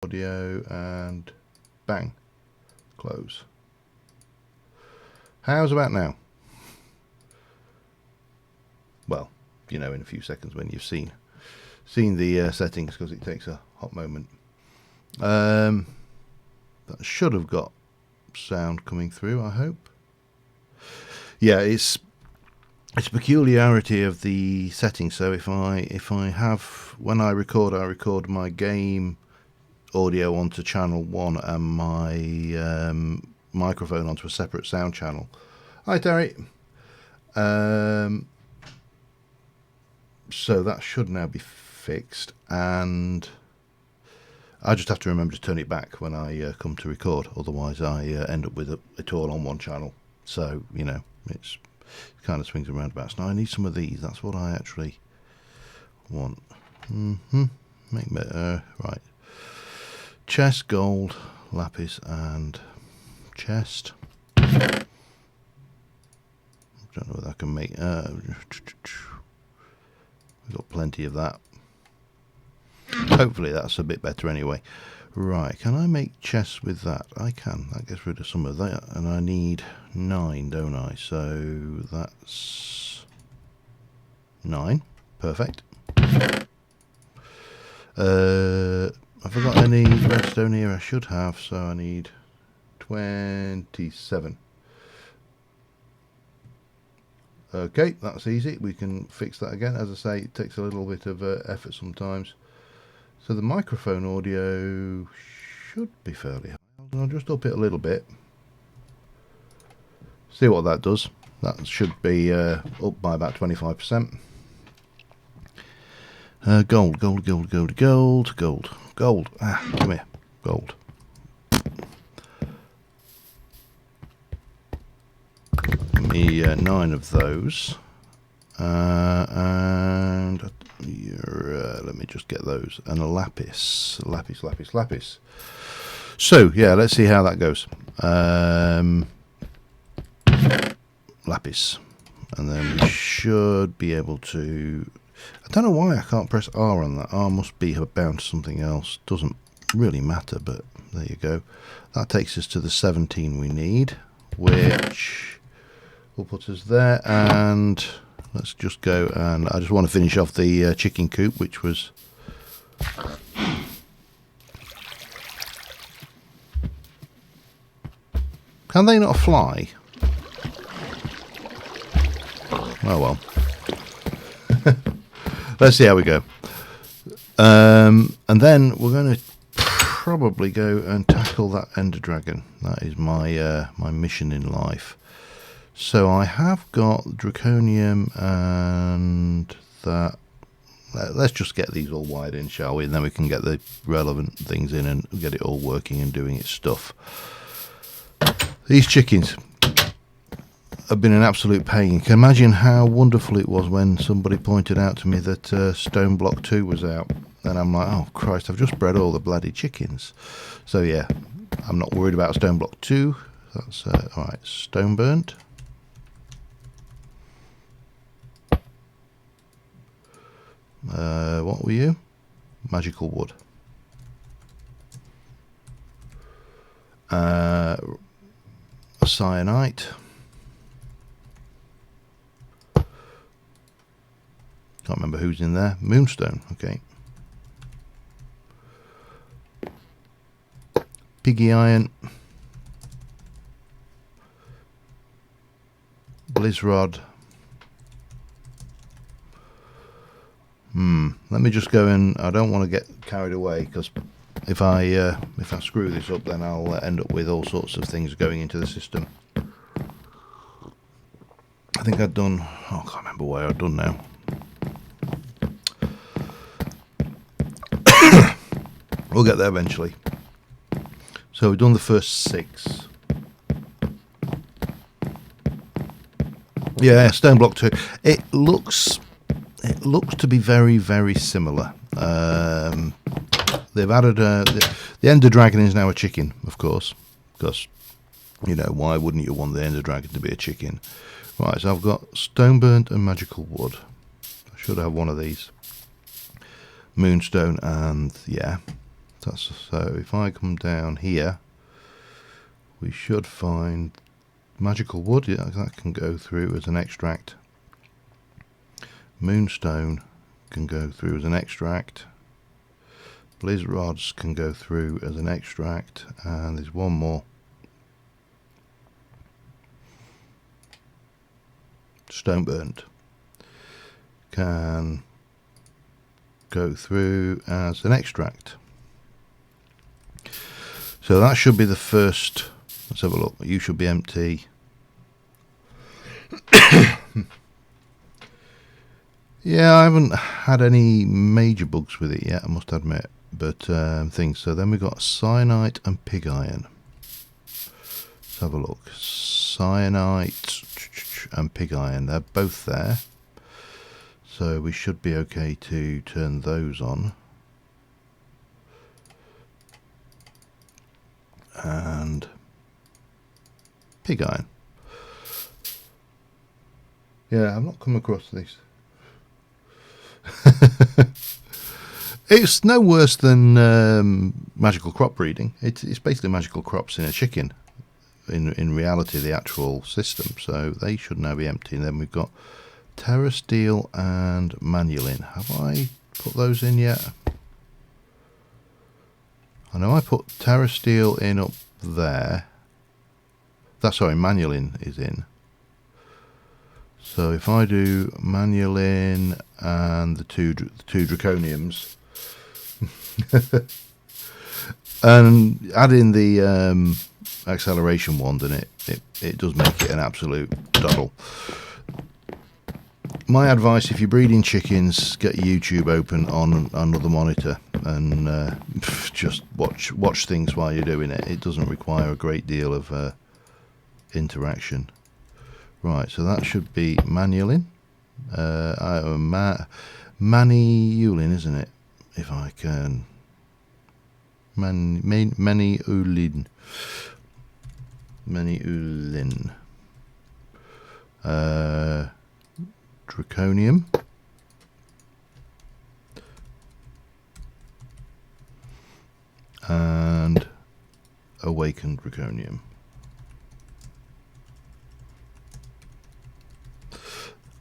Audio and bang, close. How's about now? Well, you know, in a few seconds when you've seen the settings, because it takes a hot moment. That should have got sound coming through, I hope. Yeah, it's a peculiarity of the settings. So if I have, when I record my game audio onto channel 1 and my microphone onto a separate sound channel. Hi Derek. So that should now be fixed, and I just have to remember to turn it back when I come to record, otherwise I end up with it all on one channel. So, you know, it kind of swings and roundabouts. Now I need some of these, that's what I actually want. Right. Chest, gold, lapis and chest. Don't can make. We've got plenty of that. Hopefully that's a bit better anyway. Right, can I make chests with that? I can. That gets rid of some of that. And I need 9, don't I? So that's 9. Perfect. Have I got any redstone here? I should have, so I need 27. Okay, that's easy. We can fix that again. As I say, it takes a little bit of effort sometimes. So the microphone audio should be fairly high. I'll just up it a little bit. See what that does. That should be up by about 25%. Gold, gold, gold, gold, gold, gold, gold. Ah, come here. Gold. Give me 9 of those. And let me just get those. And a lapis. Lapis, lapis, lapis. So, yeah, let's see how that goes. Lapis. And then we should be able to... I don't know why I can't press R on that. R must be bound to something else. Doesn't really matter, but there you go. That takes us to the 17 we need, which will put us there. And let's just go, and I just want to finish off the chicken coop, which was... Can they not fly? Oh well. Let's see how we go. And then we're going to probably go and tackle that Ender Dragon. That is my my mission in life. So I have got Draconium and that. Let's just get these all wired in, shall we? And then we can get the relevant things in and get it all working and doing its stuff. These chickens have been an absolute pain. You can imagine how wonderful it was when somebody pointed out to me that StoneBlock 2 was out. And I'm like, oh Christ, I've just bred all the bloody chickens. So yeah, I'm not worried about StoneBlock 2. That's alright, stone burnt. What were you? Magical wood. Cyanite. Can't remember who's in there. Moonstone, okay. Piggy iron. Blizzrod. Let me just go in. I don't want to get carried away, because if I screw this up, then I'll end up with all sorts of things going into the system. I think I've done... Oh, I can't remember what I've done now. We'll get there eventually. So we've done the first 6. Yeah, StoneBlock 2. It looks to be very, very similar. They've added the Ender Dragon is now a chicken, of course, because, you know, why wouldn't you want the Ender Dragon to be a chicken? Right, so I've got stone burnt and magical wood. I should have one of these. Moonstone, and yeah, that's so. If I come down here, we should find magical wood. Yeah, that can go through as an extract. Moonstone can go through as an extract. Blizzrods can go through as an extract, and there's one more. Stone burnt can go through as an extract. So that should be the first. Let's have a look. You should be empty. Yeah, I haven't had any major bugs with it yet, I must admit, but things. So then we've got cyanite and pig iron. Let's have a look. Cyanite and pig iron, they're both there. So we should be okay to turn those on. And pig iron. Yeah, I've not come across these. It's no worse than magical crop breeding. It's basically magical crops in a chicken. In reality, the actual system. So they should now be empty. And then we've got Terrasteel and Manulin. Have I put those in yet? I know I put Terrasteel in up there. That's sorry, Manulin is in. So if I do Manulin and the two Draconiums, and add in the acceleration wand, and it does make it an absolute doddle. My advice, if you're breeding chickens, get YouTube open on another monitor and just watch things while you're doing it. It doesn't require a great deal of interaction. Right, so that should be Manulin. Maniulin, isn't it? If I can. Maniulin. Draconium. And Awakened Draconium.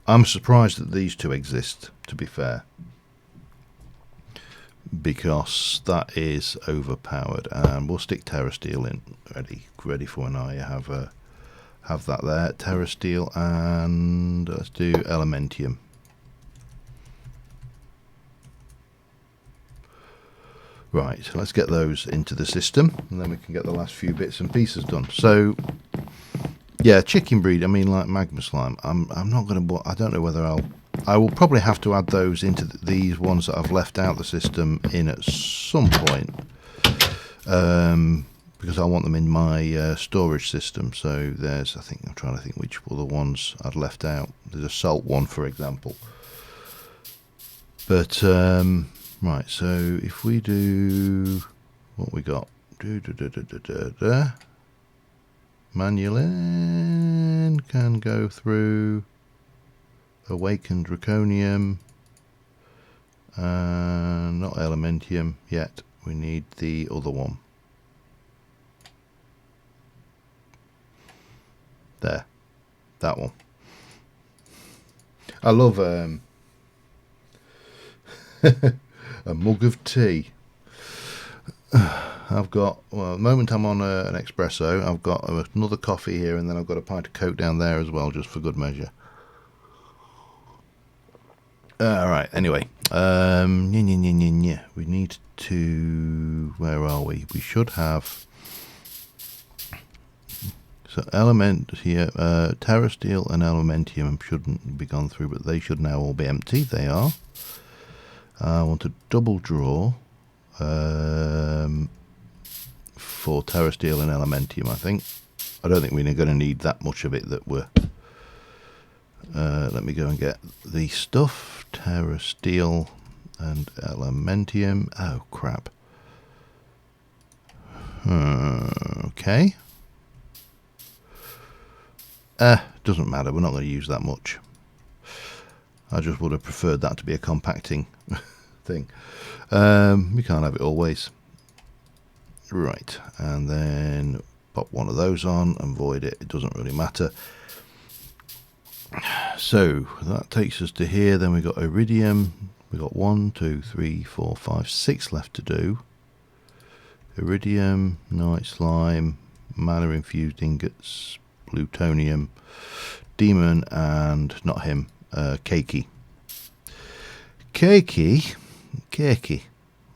I'm surprised that these two exist, to be fair, because that is overpowered. And we'll stick Terrasteel in, ready for when I have that there. Terrasteel, and let's do Elementium. Right, so let's get those into the system, and then we can get the last few bits and pieces done. So yeah, chicken breed. I mean, like magma slime. I'm not going to. I don't know whether I will probably have to add those into these ones that I've left out the system in at some point, because I want them in my storage system. So there's. I'm trying to think which were the ones I'd left out. There's a salt one, for example. But right. So if we do what we got, Manulin can go through Awakened Draconium, and not Elementium yet. We need the other one. There, that one. I love a mug of tea. I've got, well, at the moment I'm on an espresso. I've got another coffee here, and then I've got a pint of Coke down there as well, just for good measure. Alright, anyway. We need to... Where are we? We should have... So element here, Terrasteel and Elementium shouldn't be gone through, but they should now all be empty. They are. I want to double draw for Terrasteel and Elementium, I think. I don't think we're going to need that much of it that we're... let me go and get the stuff. Terrasteel and Elementium. Oh, crap. Okay. Doesn't matter. We're not going to use that much. I just would have preferred that to be a compacting thing. We can't have it always. Right, and then pop one of those on and void it. It doesn't really matter. So that takes us to here. Then we've got Iridium. We've got 1, 2, 3, 4, 5, 6 left to do. Iridium, Night Slime, Mana Infused Ingots, Plutonium, Demon, and not him, Cakey. Cake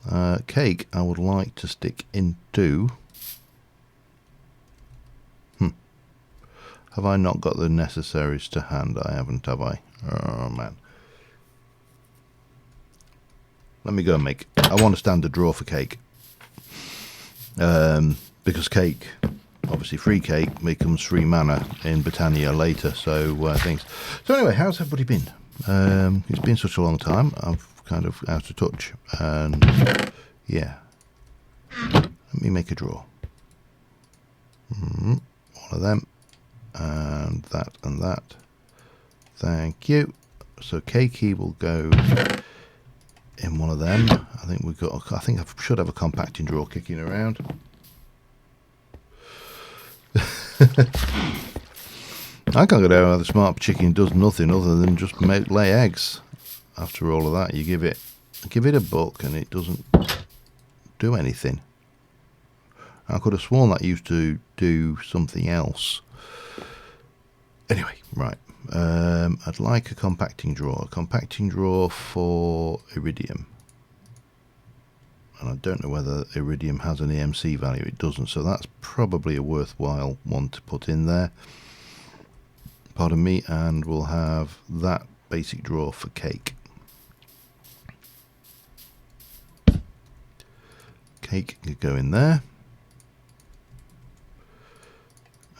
I would like to stick into... Have I not got the necessaries to hand? I haven't, have I? Oh, man. Let me go and make... I want a standard draw for Cake. Because Cake, obviously free Cake, becomes free mana in Britannia later, so things. So anyway, how's everybody been? It's been such a long time. I've kind of out of touch, and yeah. Let me make a draw. One of them. And that, Thank you. So Cakey will go in one of them. I think we've got. I think I should have a compacting drawer kicking around. I can't get out how the smart chicken does nothing other than just lay eggs. After all of that, you give it a book and it doesn't do anything. I could have sworn that used to do something else. Anyway, right. I'd like a compacting drawer for iridium. And I don't know whether iridium has an EMC value. It doesn't, so that's probably a worthwhile one to put in there. Pardon me, and we'll have that basic drawer for cake. Cake can go in there.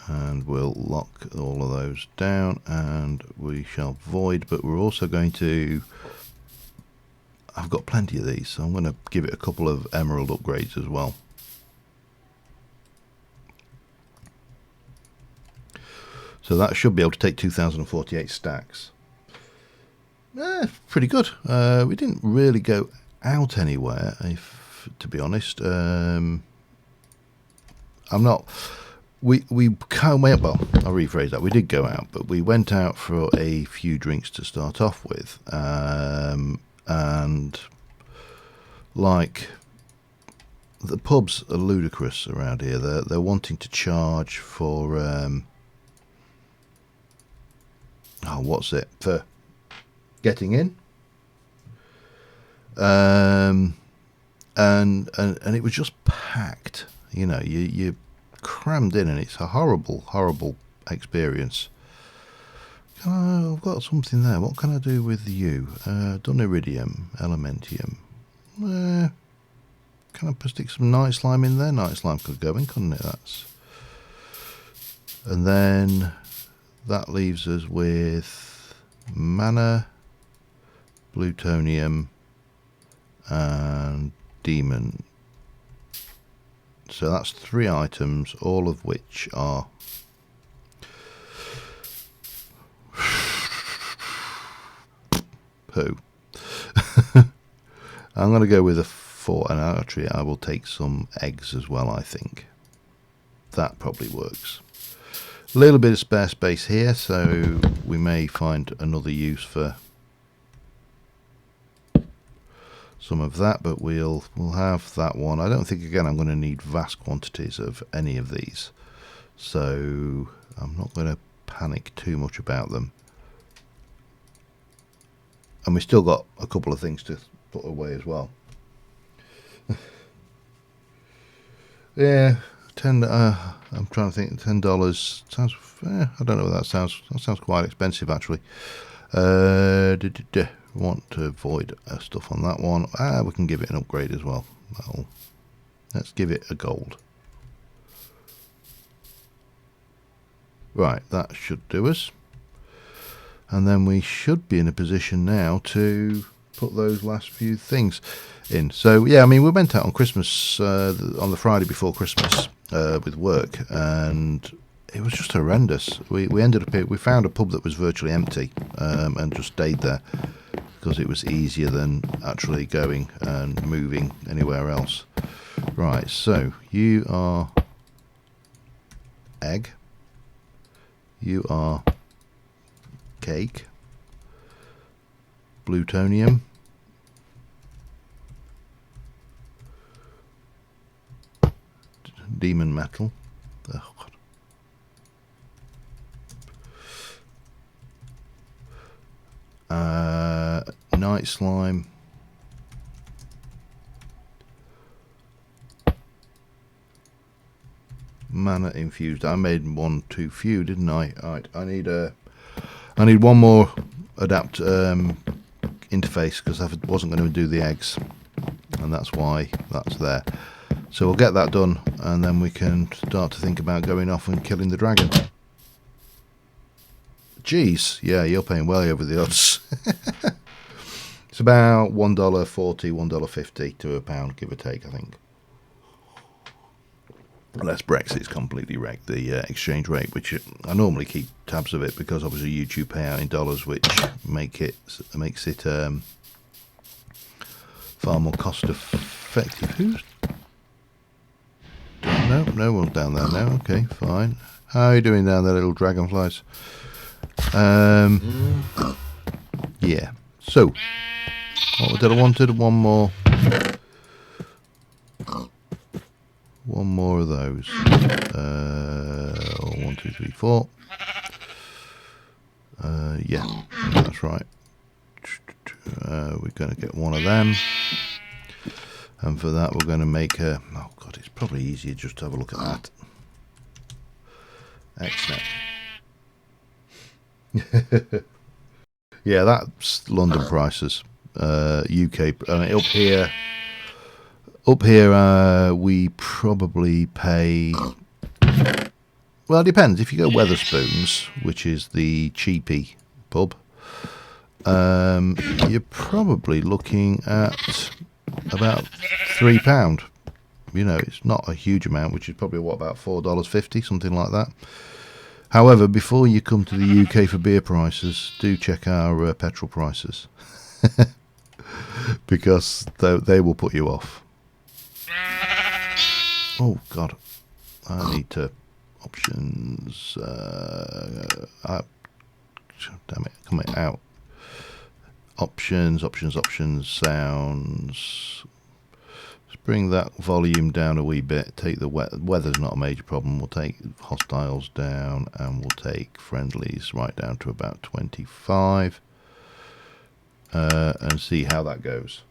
And we'll lock all of those down and we shall void, but we're also going to, I've got plenty of these, so I'm going to give it a couple of emerald upgrades as well. So that should be able to take 2048 stacks. Pretty good. We didn't really go out anywhere, to be honest. I'm not... We can't wait. Well, I'll rephrase that. We did go out, but we went out for a few drinks to start off with, and like the pubs are ludicrous around here. They're wanting to charge for what's it for getting in, and it was just packed. You know, you crammed in and it's a horrible experience. I've got something there. What can I do with you? Done iridium, elementium. Can I stick some night slime in there? Night slime could go in, couldn't it? And then that leaves us with mana, plutonium and demon. So that's 3 items, all of which are poo. I'm going to go with a 4, and actually I will take some eggs as well. I think that probably works. A little bit of spare space here, so we may find another use for some of that, but we'll have that one. I don't think, again, I'm going to need vast quantities of any of these, so I'm not going to panic too much about them. And we still got a couple of things to put away as well. Yeah, I'm trying to think. $10 sounds. I don't know what that sounds. That sounds quite expensive, actually. Want to avoid stuff on that one. We can give it an upgrade as well. Let's give it a gold. Right, that should do us. And then we should be in a position now to put those last few things in. So yeah, I mean, we went out on Christmas, on the Friday before Christmas with work, and it was just horrendous. We ended up here, we found a pub that was virtually empty, and just stayed there because it was easier than actually going and moving anywhere else. Right, so you are egg, you are cake, plutonium, demon metal, oh God. Night slime, mana infused. I made one too few, didn't I? Right, I need one more adapt interface because I wasn't going to do the eggs, and that's why that's there. So we'll get that done, and then we can start to think about going off and killing the dragon. Jeez, yeah, you're paying way over the odds. It's about $1.40, $1.50 to £1, give or take, I think. unless Brexit's completely wrecked the exchange rate, which I normally keep tabs of it because obviously YouTube pay out in dollars, which makes it far more cost effective. Who's no one's down there now. Okay, fine. How are you doing down there, little dragonflies? Yeah. So, what did I wanted? One more of those. 1, 2, 3, 4. Yeah, that's right. We're going to get one of them, and for that we're going to make a. Oh god, it's probably easier just to have a look at that. Excellent. Yeah, that's London prices. UK up here we probably pay. Well, it depends. If you go Wetherspoons, which is the cheapy pub, you're probably looking at about £3. You know, it's not a huge amount, which is probably what, about $4.50, something like that. However, before you come to the UK for beer prices, do check our petrol prices because they will put you off. Oh God, I need to options. Damn it, coming out. Options, sounds. Let's bring that volume down a wee bit. Take the weather's not a major problem. We'll take hostiles down, and we'll take friendlies right down to about 25, and see how that goes.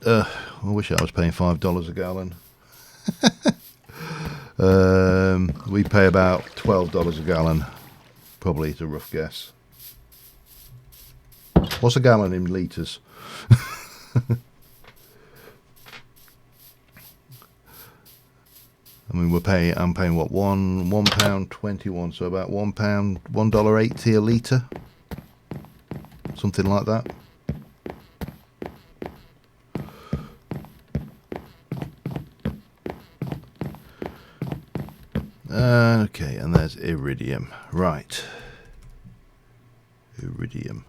I wish I was paying $5 a gallon. We pay about $12 a gallon. Probably, it's a rough guess. What's a gallon in litres? I mean, I'm paying what, £1.21, so about $1.80 a litre, something like that. Okay, and there's iridium. Right. Iridium.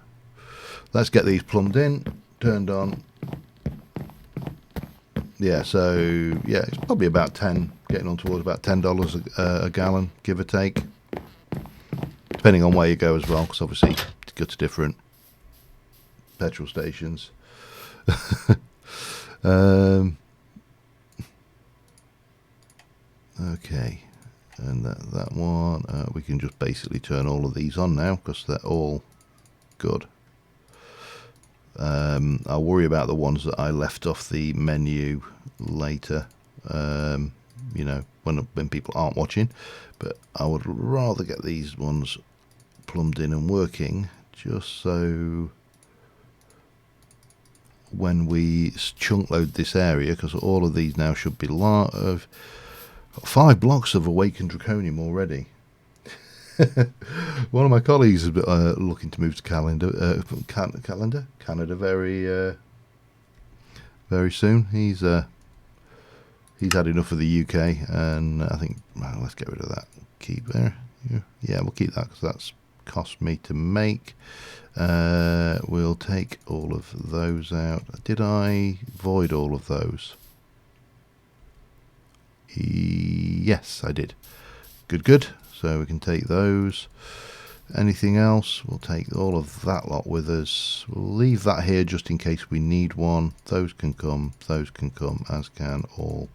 Let's get these plumbed in, turned on. Yeah, so, yeah, it's probably about 10, getting on towards about $10 a gallon, give or take. Depending on where you go as well, because obviously you go to different petrol stations. Okay. And that one, we can just basically turn all of these on now because they're all good. I'll worry about the ones that I left off the menu later, you know, when people aren't watching, but I would rather get these ones plumbed in and working, just so when we chunk load this area, because all of these now should be of 5 blocks of awakened draconium already. One of my colleagues is looking to move to Canada very soon. He's had enough of the UK, and I think, well, let's get rid of that. Keep there. Yeah, we'll keep that because that's cost me to make. We'll take all of those out. Did I void all of those? Yes, I did. Good. So we can take those. Anything else? We'll take all of that lot with us. We'll leave that here just in case we need one. Those can come, as can all.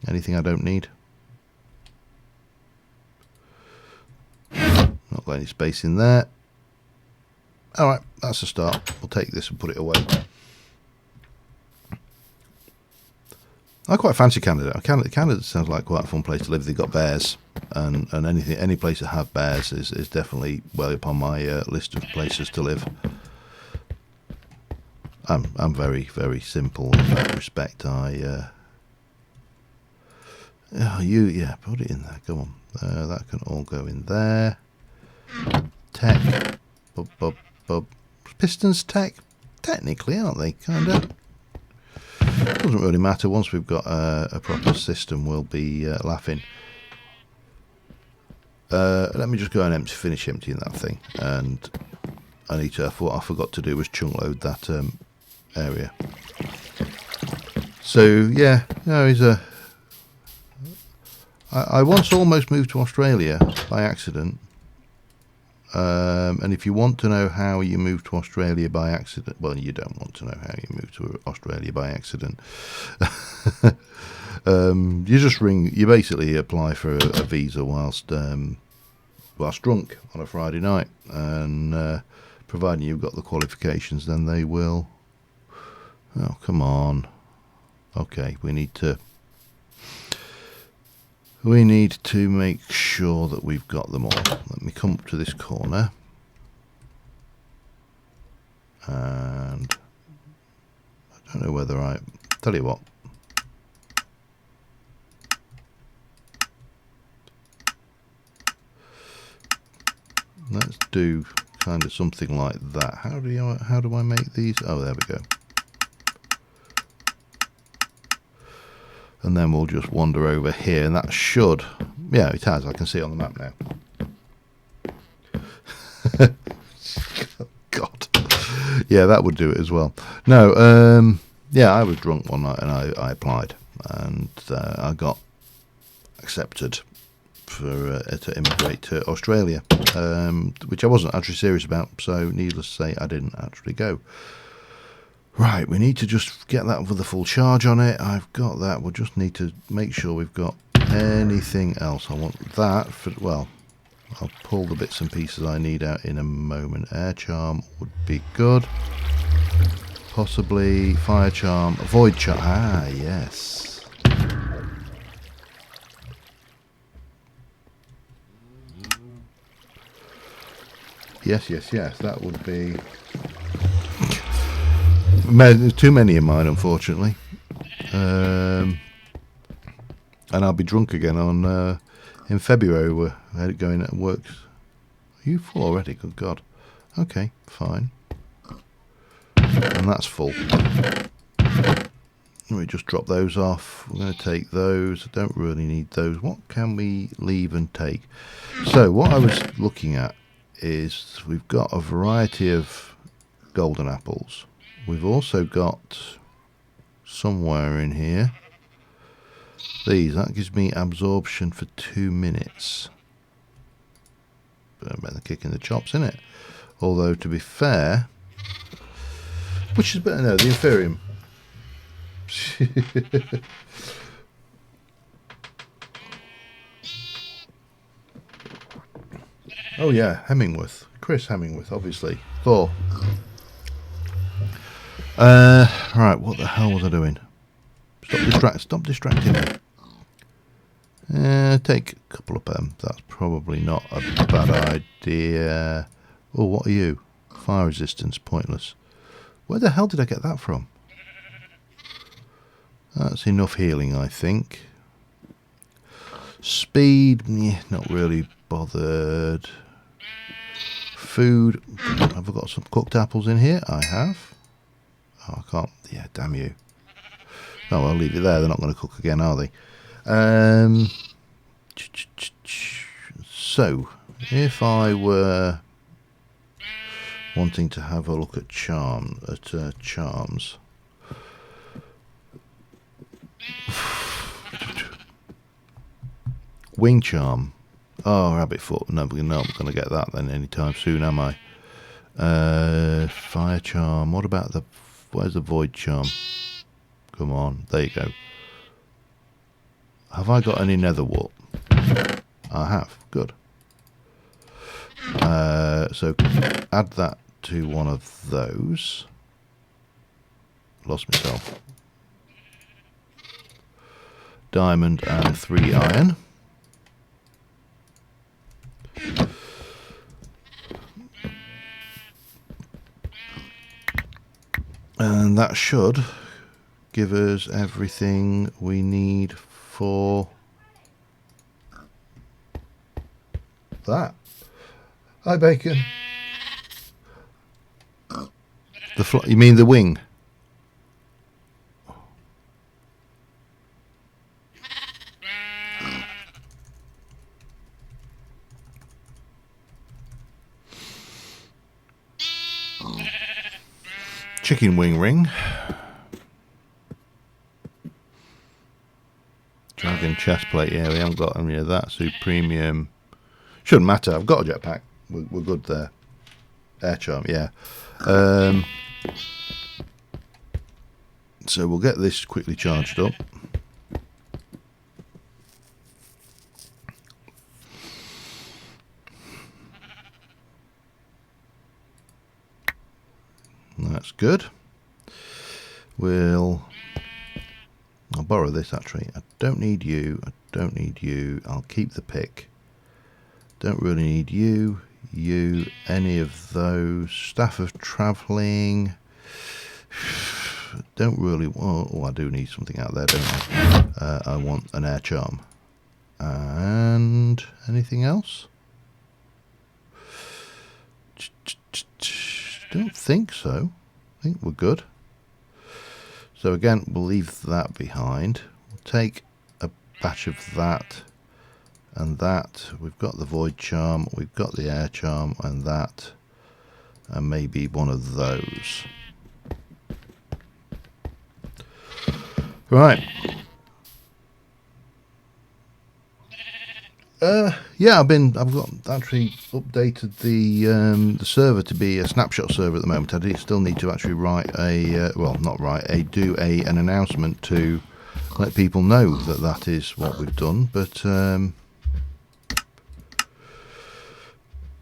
Anything I don't need? Not got any space in there. Alright, that's a start. We'll take this and put it away. I quite fancy Canada. Canada sounds like quite a fun place to live. They've got bears, and any place that have bears is definitely well upon my list of places to live. I'm very, very simple in that respect. Put it in there. Come on, that can all go in there. Tech, bub. Pistons tech, technically, aren't they? Kinda. Doesn't really matter. Once we've got a proper system, we'll be laughing. Let me just go and finish emptying that thing. And I need to. What I forgot to do was chunk load that area. So yeah, no, he's a. I once almost moved to Australia by accident. And if you want to know how you move to Australia by accident, well, you don't want to know how you move to Australia by accident. You just you basically apply for a visa whilst drunk on a Friday night, and providing you've got the qualifications, then they will. Oh, come on. Okay, we need to make sure that we've got them all. Let me come up to this corner. And I don't know whether tell you what. Let's do kind of something like that. How do I make these? Oh, there we go. And then we'll just wander over here, and that should, yeah, it has. I can see it on the map now. God, yeah, that would do it as well. No, yeah, I was drunk one night and I applied, and I got accepted for to immigrate to Australia, which I wasn't actually serious about. So, needless to say, I didn't actually go. Right, we need to just get that with a full charge on it. I've got that. We'll just need to make sure we've got anything else. I want that for, well, I'll pull the bits and pieces I need out in a moment. Air charm would be good. Possibly fire charm, void charm. Ah, yes. Yes. That would be... Too many of mine, unfortunately, and I'll be drunk again on in February. We're going at work. Are you full already? Good God. Okay, fine. And that's full. Let me just drop those off. We're going to take those. I don't really need those. What can we leave and take? So what I was looking at is we've got a variety of golden apples. We've also got somewhere in here these. That gives me absorption for 2 minutes. But I'm better kicking the chops, isn't it? Although, to be fair, which is better? No, the Inferium. Oh yeah, Hemingway. Chris Hemingway, obviously. Thor. Right, what the hell was I doing? Stop distracting me. Take a couple of them. That's probably not a bad idea. Oh, what are you? Fire resistance, pointless. Where the hell did I get that from? That's enough healing, I think. Speed, not really bothered. Food, have I got some cooked apples in here? I have. Oh, I can't. Yeah, damn you. Oh, I'll leave it there. They're not going to cook again, are they? So, if I were wanting to have a look at charms, wing charm. Oh, rabbit foot. No, I'm not going to get that then anytime soon, am I? Fire charm. What about where's the void charm? Come on, there you go. Have I got any nether wart? I have. Good. So add that to one of those. Lost myself. Diamond and 3 iron. And that should give us everything we need for that. Hi, Bacon. You mean the wing? chicken wing ring. Dragon chest plate. Yeah, we haven't got any of that. So premium. Shouldn't matter. I've got a jetpack. We're good there. Air charm. Yeah. So we'll get this quickly charged up. That's good. I'll borrow this actually. I don't need you. I don't need you. I'll keep the pick. Don't really need you. You. Any of those. Staff of travelling. Don't really. Oh, I do need something out there, don't I? I want an air charm. And anything else? Don't think so. I think we're good. So again, we'll leave that behind. We'll take a batch of that and that. We've got the void charm, we've got the air charm and that, and maybe one of those. Right. Yeah, I've actually updated the server to be a snapshot server at the moment. I still need to actually write do an announcement to let people know that is what we've done. But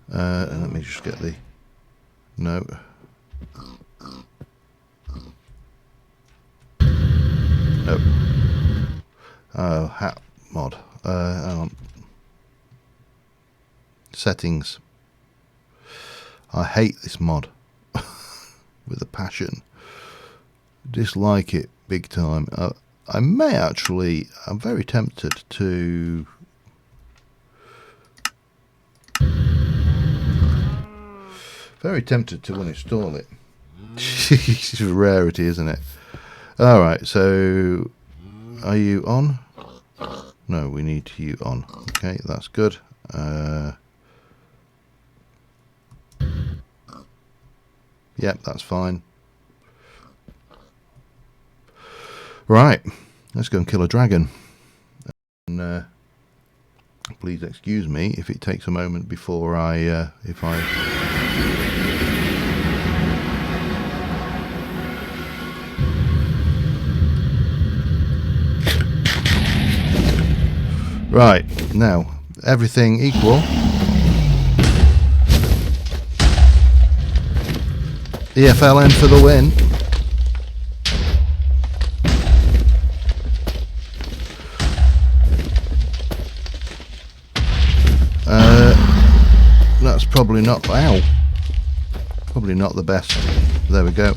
let me just get the note. No. Oh, hat mod. Hang on. Settings. I hate this mod with a passion. Dislike it big time. I'm very tempted to uninstall it. It's a rarity, isn't it? Alright, so are you on? No, we need you on. Okay, that's good. Yep, that's fine. Right, let's go and kill a dragon. And please excuse me if it takes a moment before Right, now, everything equal. EFLN for the win. That's probably not, probably not the best. There we go.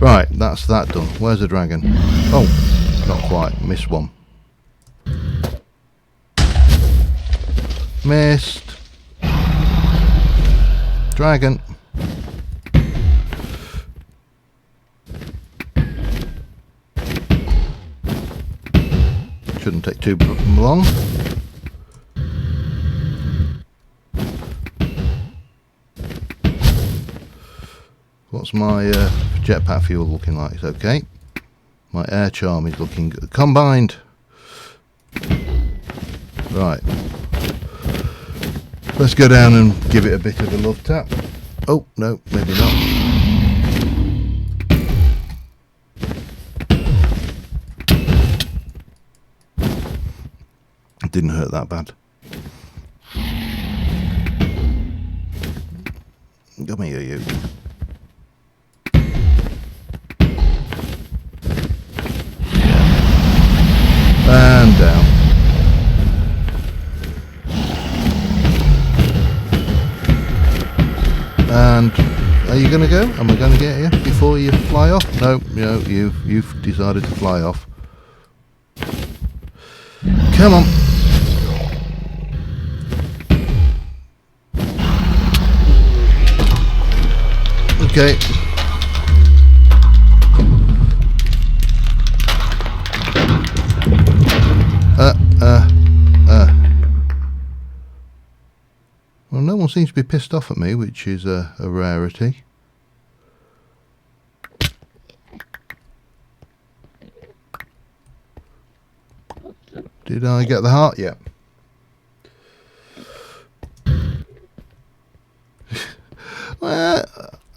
Right, that's that done. Where's the dragon? Oh, not quite. Missed one. Missed. Dragon. Shouldn't take too long. What's my jetpack fuel looking like? It's okay. My air charm is looking good. Combined. Right. Let's go down and give it a bit of a love tap. Oh, no, maybe not. It didn't hurt that bad. Come here, you. And down. And are you going to go? Am I going to get you before you fly off? No, you've decided to fly off. Come on. Okay. Well, no one seems to be pissed off at me, which is a rarity. Did I get the heart yet? Well,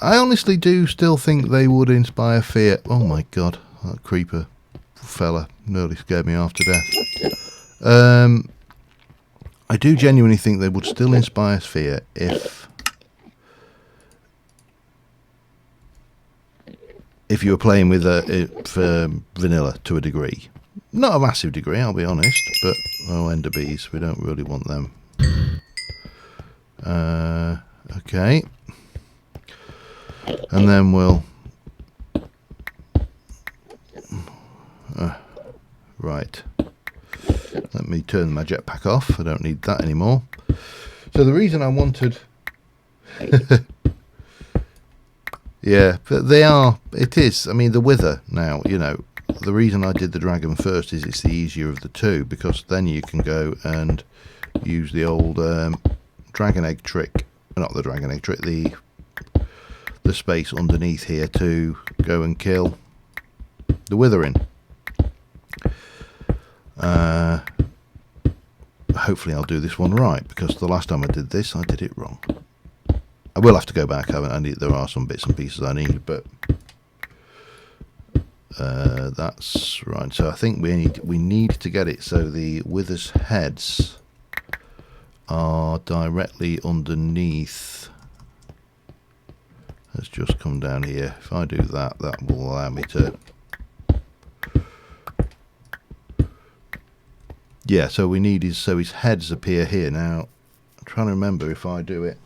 I honestly do still think they would inspire fear. Oh my god, that creeper fella nearly scared me half to death. I do genuinely think they would still inspire fear if you were playing with vanilla to a degree. Not a massive degree, I'll be honest, but ender bees, we don't really want them. Okay. And then we'll... right. Let me turn my jetpack off. I don't need that anymore. So the reason I wanted... yeah, but they are... It is. I mean, the wither now, you know, the reason I did the dragon first is it's the easier of the two, because then you can go and use the old dragon egg trick. Not the dragon egg trick, the space underneath here to go and kill the withering. Hopefully I'll do this one right, because the last time I did this I did it wrong. I will have to go back. There are some bits and pieces I need, but that's right. So I think we need to get it so the wither's heads are directly underneath. Let's just come down here. If I do that, that will allow me to... Yeah, so we need his heads appear here. Now, I'm trying to remember if I do it.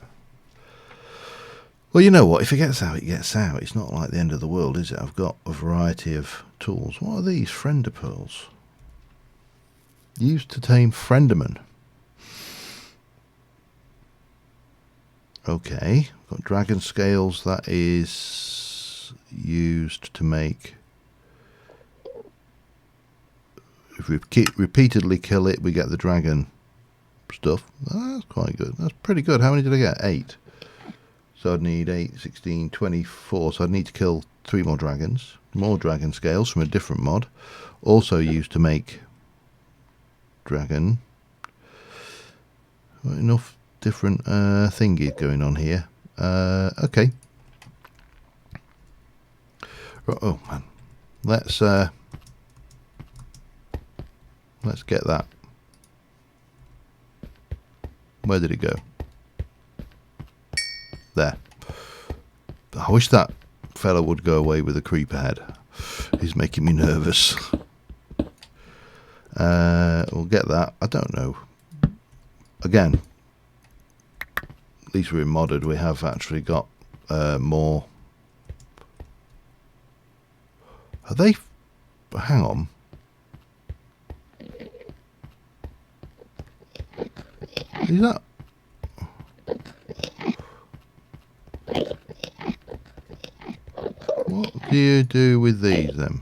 Well, you know what? If it gets out, it gets out. It's not like the end of the world, is it? I've got a variety of tools. What are these? Friender pearls. Used to tame Frienderman. Okay, got dragon scales. That is used to make... If we repeatedly kill it, we get the dragon stuff. That's quite good. That's pretty good. How many did I get? 8. So I'd need 8, 16, 24. So I'd need to kill 3 more dragons. More dragon scales from a different mod. Also used to make dragon. Enough different thingies going on here. Okay. Oh man. Let's get that. Where did it go? There. I wish that fella would go away with a creeper head. He's making me nervous. We'll get that. I don't know. Again, at least we're modded. We have actually got more. Are they? Hang on. Is that? What do you do with these then?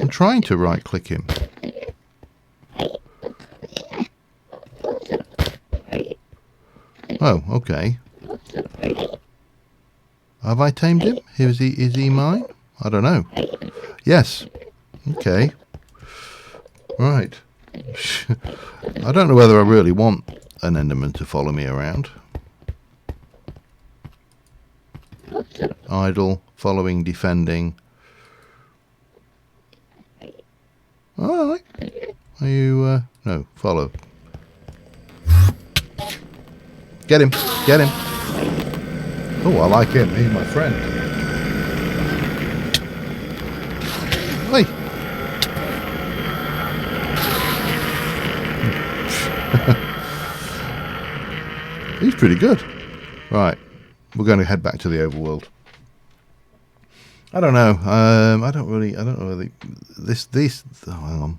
I'm trying to right click him. Oh, okay. Have I tamed him? Is he mine? I don't know. Yes. Okay. Right. I don't know whether I really want an Enderman to follow me around. Idle, following, defending. Alright. Are you, no, follow. Get him, get him. Oh, I like him, he's my friend. Hey. He's pretty good. Right, we're going to head back to the overworld. I don't know. I don't know whether this. Oh, hang on.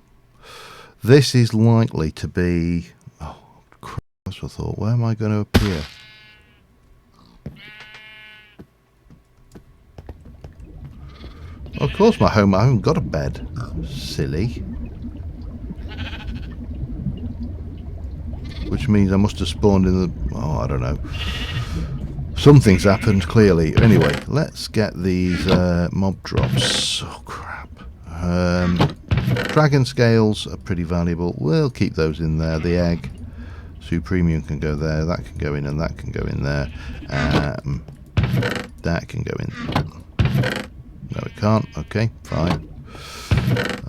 This is likely to be. Oh, crap! That's what I thought. Where am I going to appear? Of course, my home. I haven't got a bed. Silly. means I must have spawned in the... oh, I don't know. Something's happened, clearly. Anyway, let's get these mob drops. Oh, crap. Dragon scales are pretty valuable. We'll keep those in there. The egg. Supremium can go there. That can go in and that can go in there. That can go in. No, it can't. Okay, fine.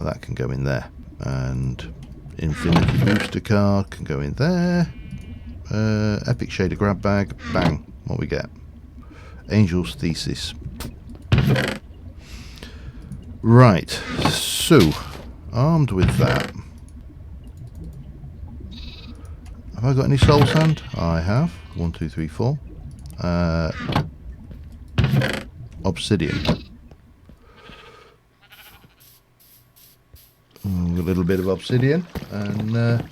That can go in there. And Infinity Booster card can go in there. Epic Shader Grab Bag. Bang. What we get? Angel's Thesis. Right. So, armed with that. Have I got any soul sand? I have. 1, 2, 3, 4. Obsidian. A little bit of obsidian, and I'm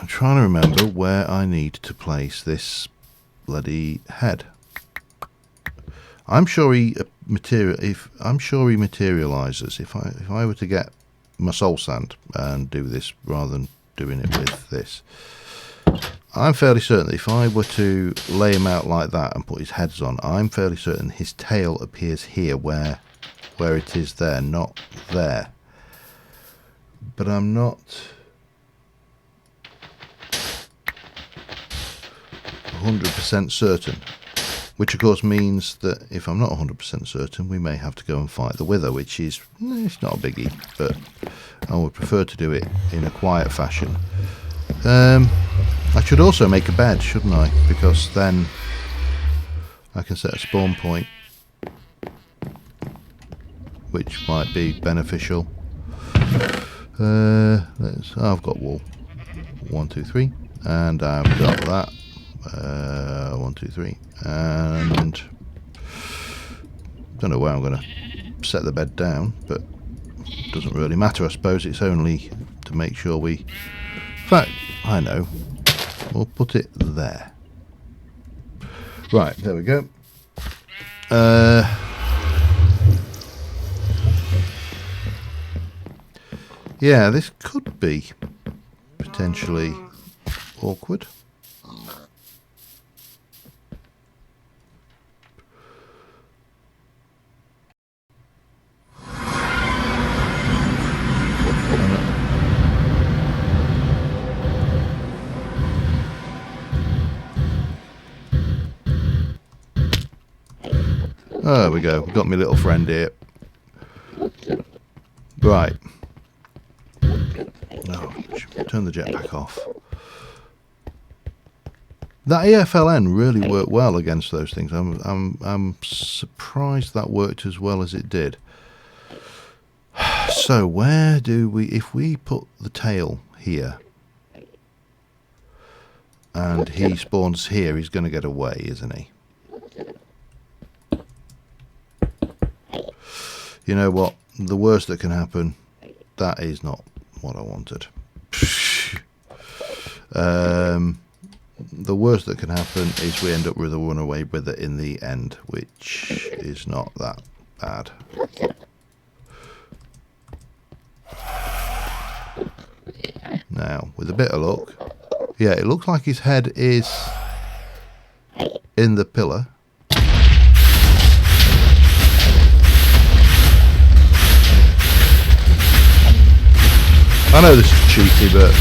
trying to remember where I need to place this bloody head. I'm sure he materializes. If I were to get my soul sand and do this rather than doing it with this, I'm fairly certain that if I were to lay him out like that and put his heads on, I'm fairly certain his tail appears here where it is there, not there. But I'm not 100% certain. Which of course means that if I'm not 100% certain, we may have to go and fight the Wither, which is, it's not a biggie, but I would prefer to do it in a quiet fashion. I should also make a bed, shouldn't I? Because then I can set a spawn point, which might be beneficial. I've got wool. 1, 2, 3, and I've got that. 1, 2, 3, and don't know where I'm going to set the bed down, but it doesn't really matter. I suppose it's only to make sure we. In fact, I know. We'll put it there. Right, there we go. Yeah, this could be potentially awkward. There we go. We've got my little friend here. Right. Oh, turn the jetpack off. That EFLN really worked well against those things. I'm surprised that worked as well as it did. So where do we, if we put the tail here and he spawns here, he's going to get away, isn't he? You know what? The worst that can happen, that is not what I wanted. The worst that can happen is we end up with a runaway with it in the end, which is not that bad. Now, with a bit of luck, yeah, it looks like his head is in the pillar. I know this is cheeky, but,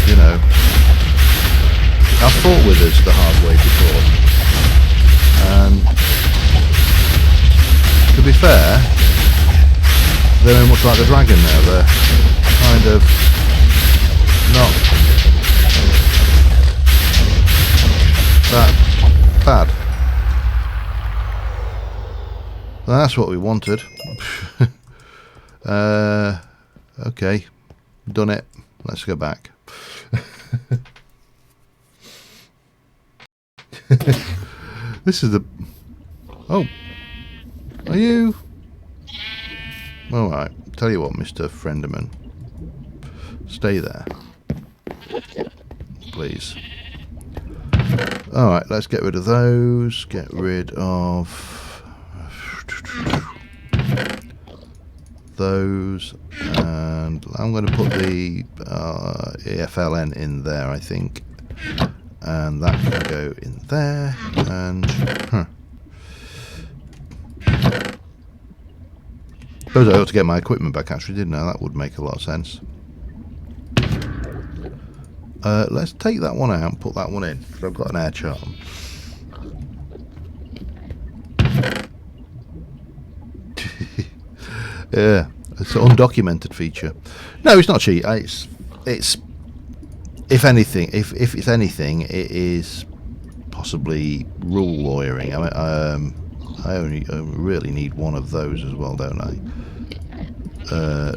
you know, I've fought with this the hard way before, and to be fair, they're very much like the dragon now. They're kind of not that bad. That's what we wanted. Okay, done it. Let's go back. This is the... Oh, are you... Alright, tell you what, Mr. Frienderman. Stay there. Please. Alright, let's get rid of those. Get rid of... those, and I'm going to put the EFLN in there, I think, and that can go in there, and suppose I ought to get my equipment back, actually, didn't I? That would make a lot of sense. Let's take that one out and put that one in, because I've got an air charm. Yeah, it's an undocumented feature. No, it's not cheat. It's if anything, if it's anything, it is possibly rule lawyering. I mean, I only really need one of those as well, don't I?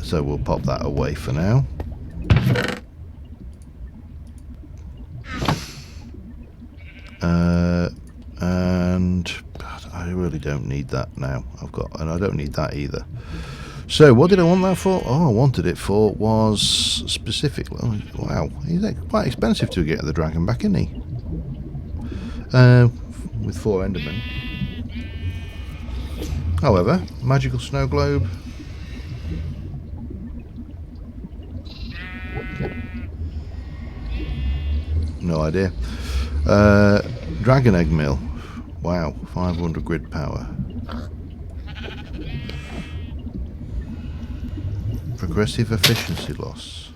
So we'll pop that away for now. And I really don't need that now. And I don't need that either. So what did I want that for? Oh, I wanted it for was specifically. Oh, wow, he's quite expensive to get the dragon back, isn't he? With 4 Endermen. However, magical snow globe. No idea. Dragon egg mill. Wow, 500 grid power. Progressive efficiency loss.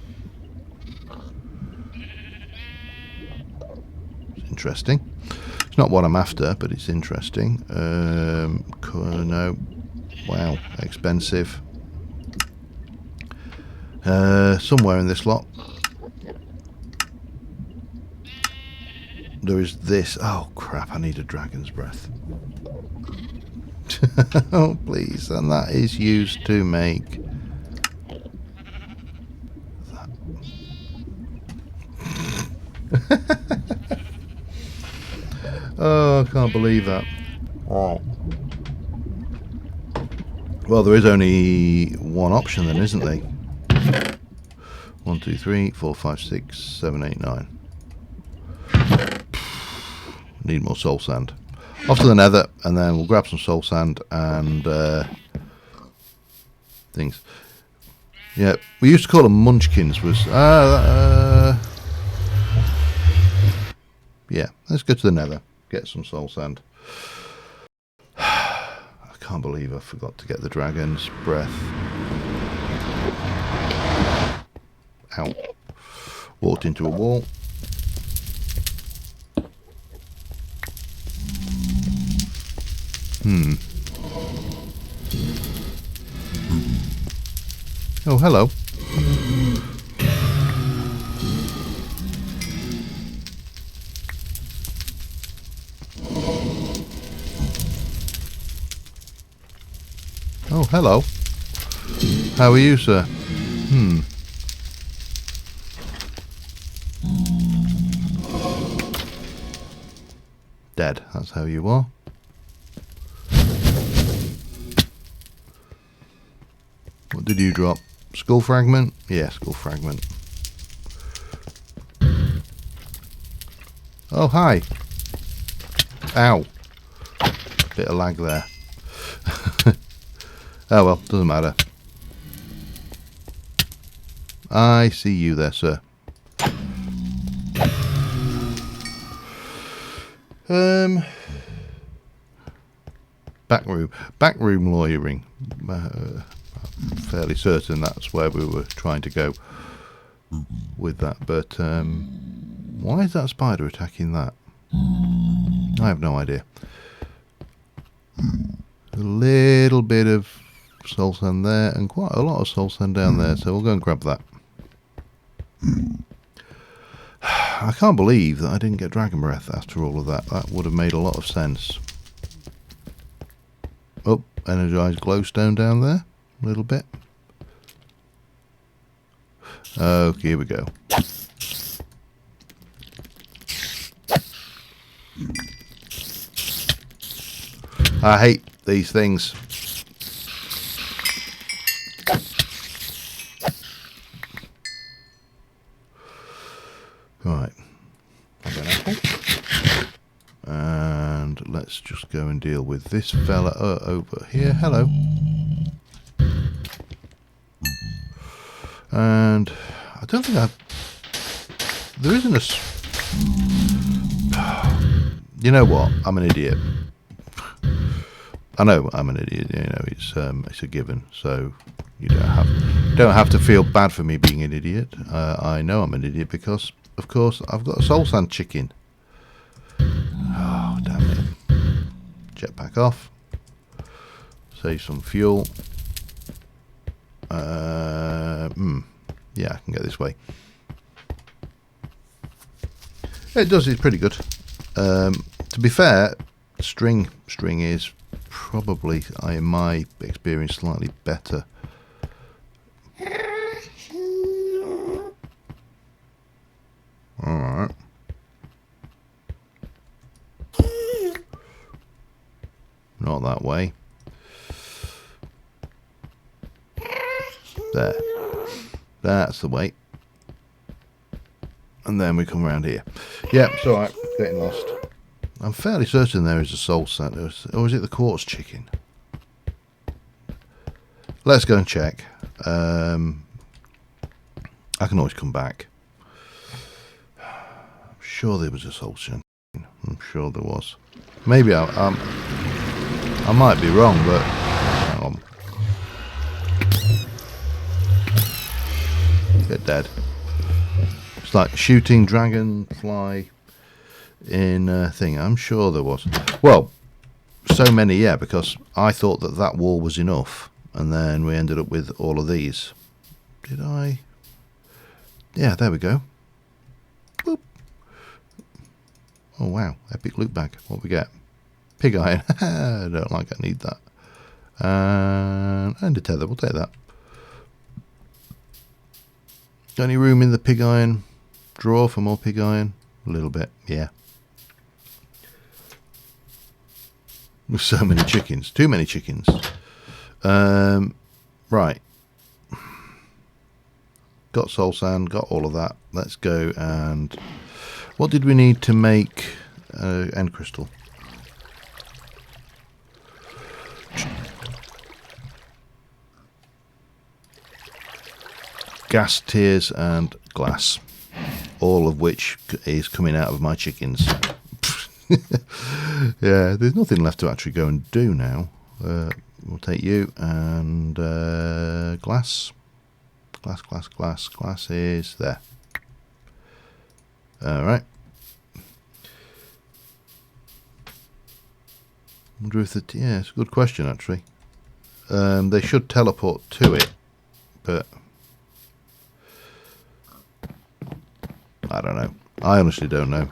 It's interesting. It's not what I'm after, but it's interesting. No. Wow, expensive. Somewhere in this lot there is this. Oh crap, I need a dragon's breath. Oh please, and that is used to make oh, I can't believe that. Oh. Well, there is only one option then, isn't there? 1, 2, 3, 4, 5, 6, 7, 8, 9. Need more soul sand. Off to the nether, and then we'll grab some soul sand and things. Yeah, we used to call them munchkins. Yeah, let's go to the nether, get some soul sand. I can't believe I forgot to get the dragon's breath. Ow. Walked into a wall. Oh, hello. Oh, hello. How are you, sir? Dead. That's how you are. What did you drop? Skull fragment? Yeah, skull fragment. Oh, hi. Ow. Bit of lag there. Oh well, doesn't matter. I see you there, sir. Backroom lawyering. I'm fairly certain that's where we were trying to go with that, but why is that spider attacking that? I have no idea. A little bit of soul sand there and quite a lot of soul sand down there, so we'll go and grab that. I can't believe that I didn't get dragon breath after all of that. That would have made a lot of sense. Oh, energized glowstone down there a little bit. Okay, here we go. I hate these things. Right. And let's just go and deal with this fella over here. Hello. And I don't think there isn't a... You know what? I'm an idiot. I know I'm an idiot. You know, it's a given. So you don't have to feel bad for me being an idiot. I know I'm an idiot because, of course, I've got a soul sand chicken. Oh, damn it! Jetpack off. Save some fuel. Yeah, I can go this way. It does. It's pretty good. To be fair, string is probably, in my experience, slightly better. Alright. Not that way. There. That's the way. And then we come around here. Yeah, it's alright. Getting lost. I'm fairly certain there is a soul sand. Or is it the quartz chicken? Let's go and check. I can always come back. I'm sure there was a soul sand chicken. I'm sure there was. Maybe I might be wrong, but hang on. Get dead. It's like shooting dragonfly in a thing. I'm sure there was. Well, so many, yeah, because I thought that wall was enough, and then we ended up with all of these. Did I? Yeah, there we go. Boop. Oh wow, epic loot bag. What we get? Pig iron. I don't like. I need that. And a tether. We'll take that. Got any room in the pig iron drawer for more pig iron? A little bit, yeah. With so many chickens. Too many chickens. Right. Got soul sand, got all of that. Let's go and... What did we need to make end crystal? Gas, tears and glass. All of which is coming out of my chickens. Yeah, there's nothing left to actually go and do now. We'll take you and glass. Glass is there. Alright. Wonder if yeah, it's a good question actually. They should teleport to it, but I don't know. I honestly don't know.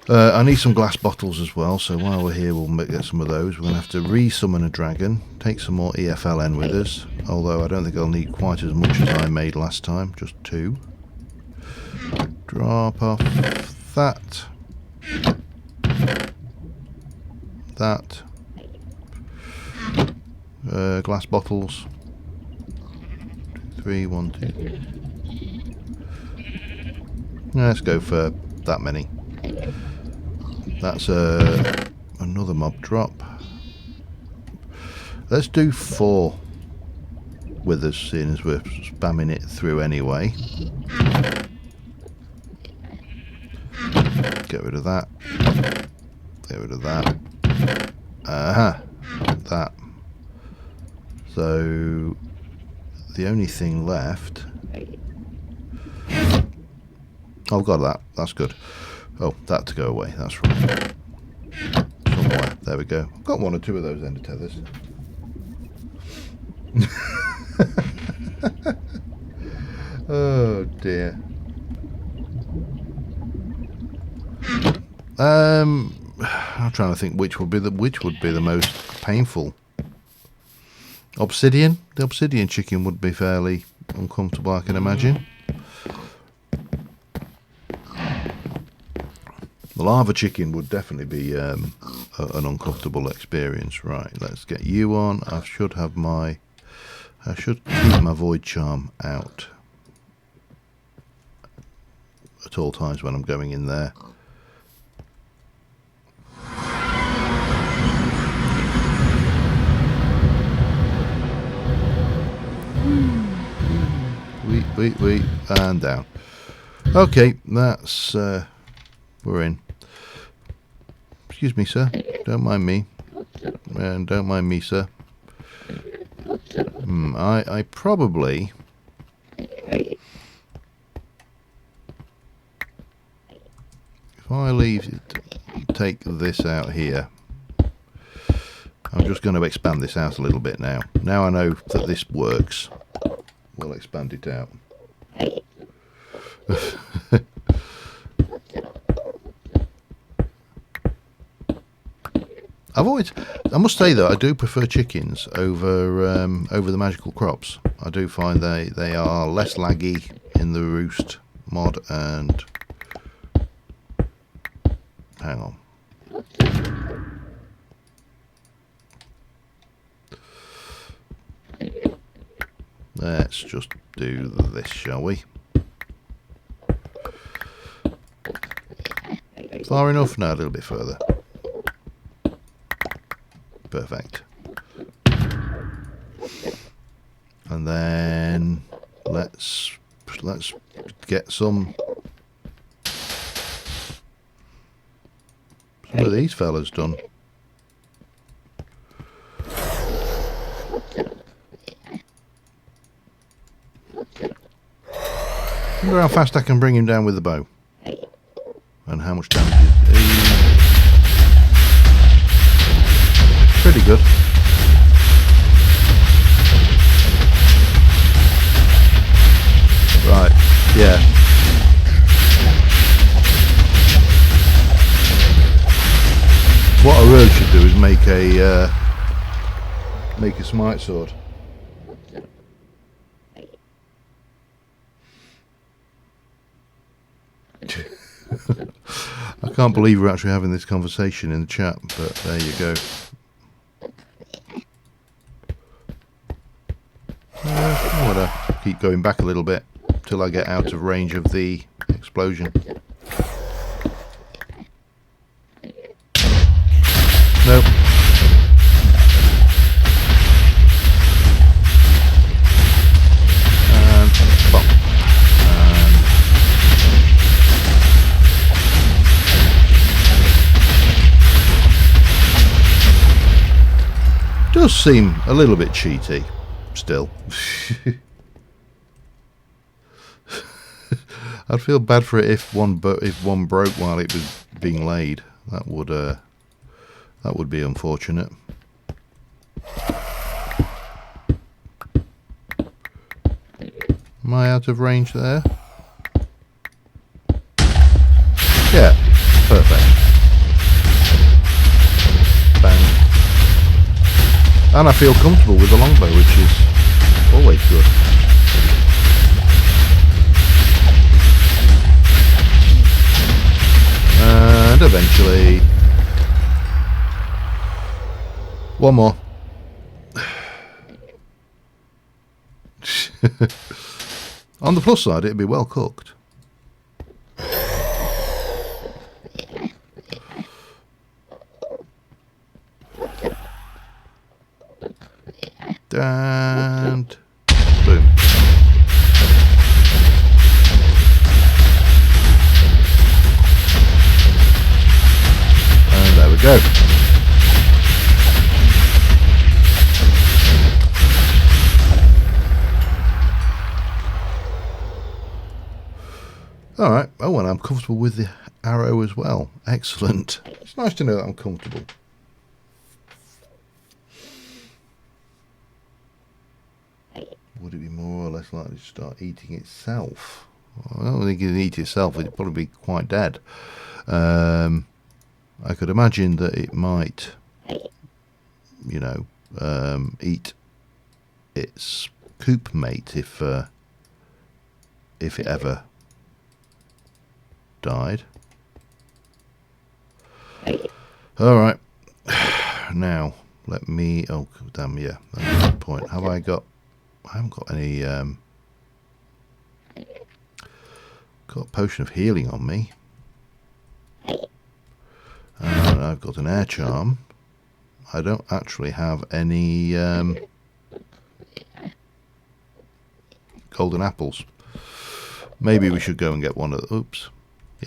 I need some glass bottles as well, so while we're here we'll get some of those. We're going to have to re-summon a dragon, take some more EFLN with us, although I don't think I'll need quite as much as I made last time, just 2. Drop off that. That. Glass bottles. 3, 1, 2. Let's go for that many. That's another mob drop. Let's do 4 with us, seeing as we're spamming it through anyway. Get rid of that. Get rid of that. Aha! That. So the only thing left... I've got that. That's good. Oh, that to go away. That's right. Somewhere. There we go. I've got 1 or 2 of those ender tethers. Oh dear. I'm trying to think which would be the most painful. Obsidian. The obsidian chicken would be fairly uncomfortable, I can imagine. The lava chicken would definitely be an uncomfortable experience. Right, let's get you on. I should keep my void charm out at all times when I'm going in there. and down. Okay, that's we're in. Excuse me, sir. Don't mind me. And don't mind me, sir. I probably... If I take this out here, I'm just going to expand this out a little bit now. Now I know that this works. We'll expand it out. I must say though, I do prefer chickens over the magical crops. I do find they are less laggy in the roost mod. And hang on, let's just do this, shall we? Far enough? No, a little bit further. Perfect. And then let's get some of these fellas done. I wonder how fast I can bring him down with the bow, and how much damage is pretty good. Right, yeah. What I really should do is make a smite sword. I can't believe we're actually having this conversation in the chat, but there you go. I'm gonna keep going back a little bit till I get out of range of the explosion. Nope. And bop. And does seem a little bit cheaty still. I'd feel bad for it if one broke while it was being laid. That would be unfortunate. Am I out of range there? Yeah, perfect. Bang. And I feel comfortable with the longbow, which is always good. And eventually one more. On the plus side, it'd be well cooked. And boom. And there we go. Alright, oh, and I'm comfortable with the arrow as well. Excellent. It's nice to know that I'm comfortable. Would it be more or less likely to start eating itself? Well, I don't think it'd eat itself. It'd probably be quite dead. I could imagine that it might, you know, eat its coop mate if it ever died. Alright, now let me, oh damn, yeah, that's the point. Have I got, I haven't got any got a potion of healing on me, and I've got an air charm. I don't actually have any golden apples. Maybe we should go and get one of the... Oops.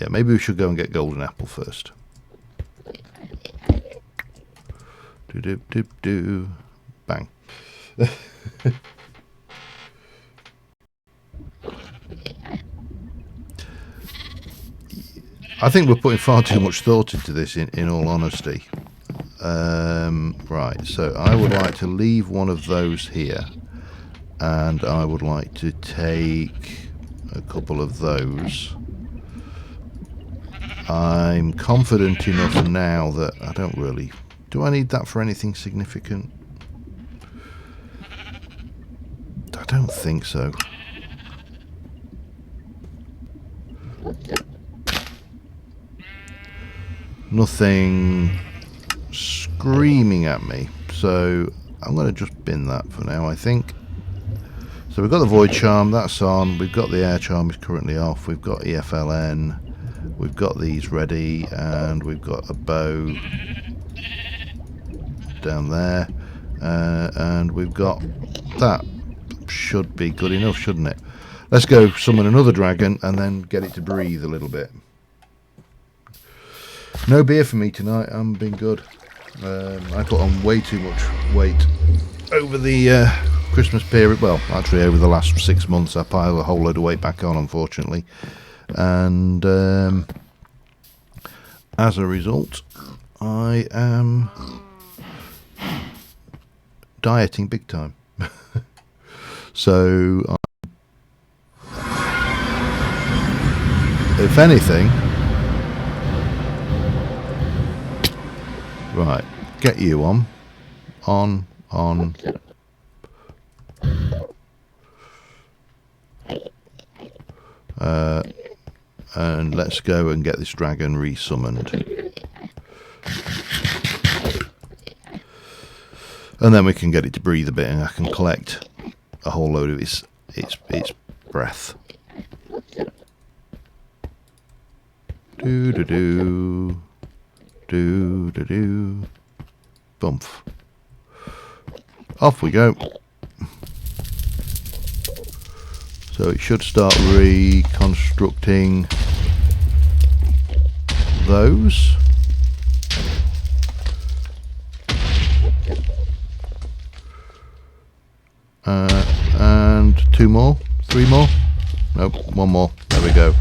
Yeah, maybe we should go and get golden apple first. Do-do-do-do. Bang. I think we're putting far too much thought into this, in all honesty. Right, so I would like to leave one of those here, and I would like to take a couple of those. I'm confident enough now that I don't really... Do I need that for anything significant? I don't think so. Nothing screaming at me, so I'm going to just bin that for now, I think. So we've got the void charm, that's on. We've got the air charm, is currently off. We've got EFLN. We've got these ready, and we've got a bow down there, and we've got that. Should be good enough, shouldn't it? Let's go summon another dragon and then get it to breathe a little bit. No beer for me tonight. I'm being good. I put on way too much weight over the Christmas period. Well, actually over the last 6 months I piled a whole load of weight back on, unfortunately. And as a result, I am dieting big time. So, if anything, right, get you on, and let's go and get this dragon resummoned. And then we can get it to breathe a bit, and I can collect a whole load of its breath. Do do do, do do do, bump. Off we go. So it should start reconstructing those. And 2 more, 3 more. Nope, 1 more. There we go.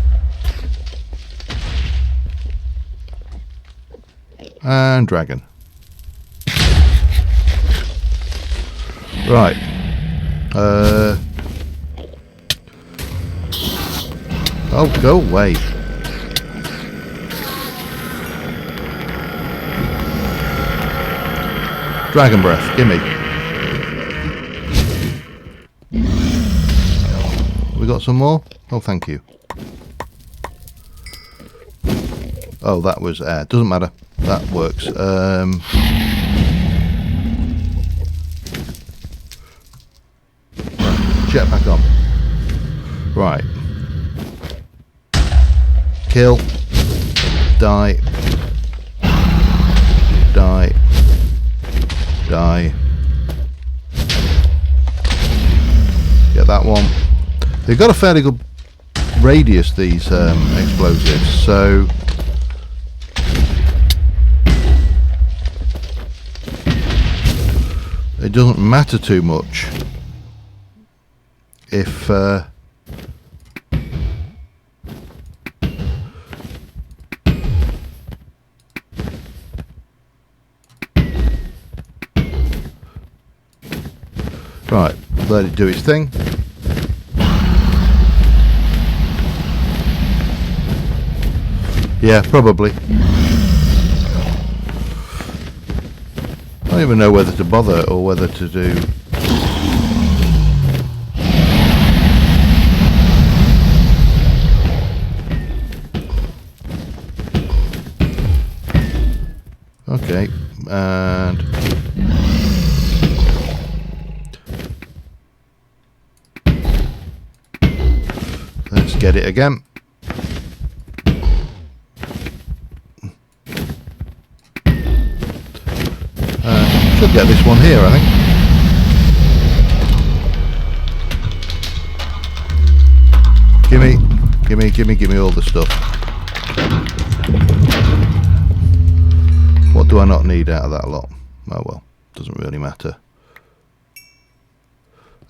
And dragon. Right. Oh, go away. Dragon breath, gimme. We got some more? Oh, thank you. Oh, that was air. Doesn't matter. That works. Jetpack on. Right. Kill. Die. Die. Die. Get that one. They've got a fairly good radius, these explosives, so it doesn't matter too much if right, let it do its thing. Yeah, probably. I don't even know whether to bother or whether to do... Okay, and... let's get it again. Should get this one here, I think. Gimme. Gimme all the stuff. What do I not need out of that lot? Oh well, doesn't really matter.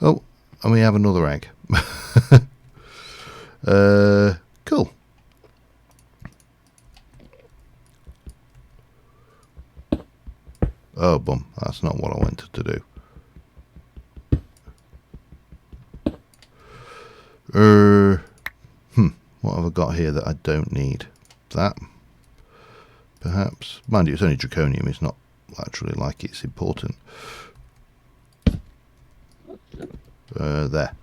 Oh, and we have another egg. Cool. Oh bum, that's not what I wanted to do. What have I got here that I don't need? That, perhaps. Mind you, it's only draconium. It's not actually like it's important. There.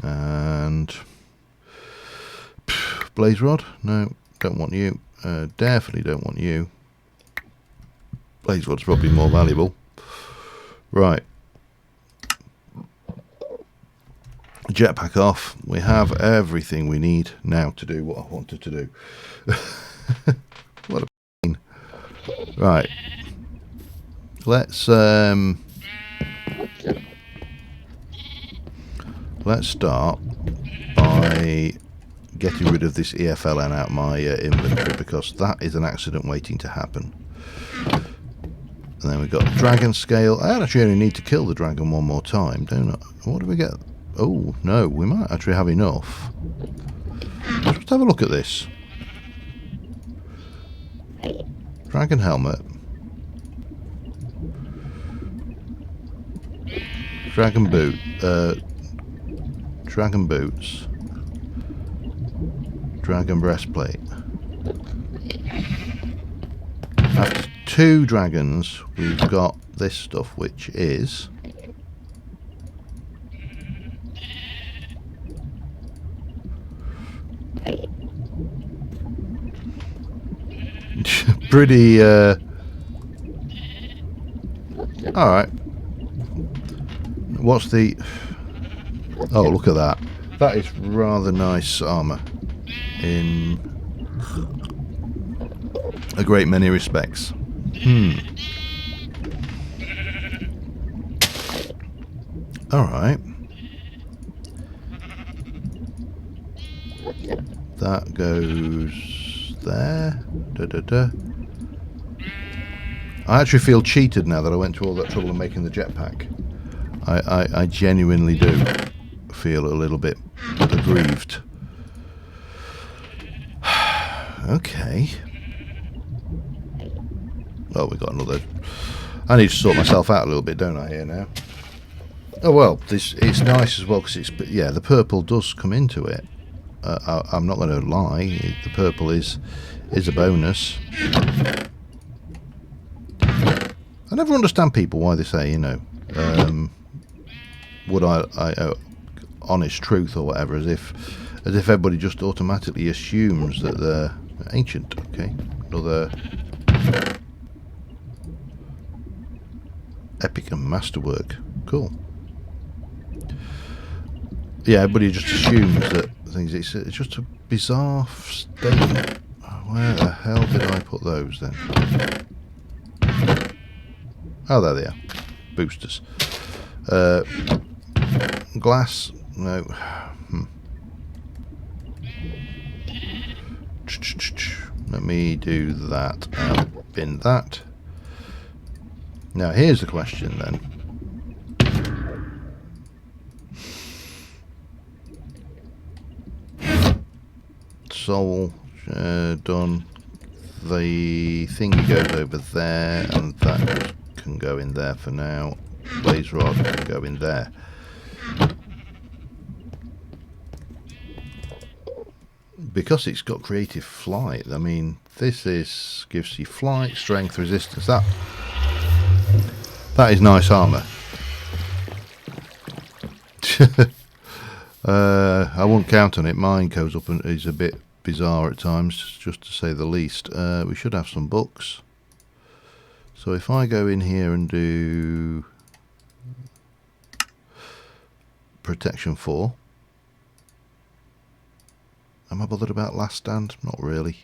And blaze rod. No, don't want you. Definitely don't want you. Blaze rod's probably more valuable. Right. Jetpack off. We have everything we need now to do what I wanted to do. What a pain. Right. Let's start by getting rid of this EFLN out my inventory, because that is an accident waiting to happen. And then we've got dragon scale. I actually only need to kill the dragon one more time, don't I? What do we get? Oh, no, we might actually have enough. Let's have a look at this. Dragon helmet. Dragon boot. Dragon boots. Dragon breastplate. After 2 dragons, we've got this stuff, which is... pretty alright. What's the... Oh, look at that. That is rather nice armour in a great many respects. Alright. That goes there. I actually feel cheated now that I went to all that trouble of making the jetpack. I genuinely do feel a little bit aggrieved. Okay. Well, we got another... I need to sort myself out a little bit, don't I, here now? Oh well, it's nice as well, because it's... Yeah, the purple does come into it. I'm not going to lie, the purple is a bonus. I never understand people why they say, you know, would I honest truth or whatever, as if everybody just automatically assumes that they're ancient. Okay, another epic and masterwork. Cool. Yeah, everybody just assumes that things. It's just a bizarre state. Where the hell did I put those then? Oh, there they are. Boosters. Glass. No. Let me do that. Bin that. Now, here's the question then. Soul done. The thingy goes over there, and that can go in there for now. Blaze rod can go in there. Because it's got creative flight, I mean, this gives you flight, strength, resistance. That is nice armour. I won't count on it. Mine goes up and is a bit bizarre at times, just to say the least. We should have some books. So if I go in here and do protection 4, am I bothered about last stand? Not really.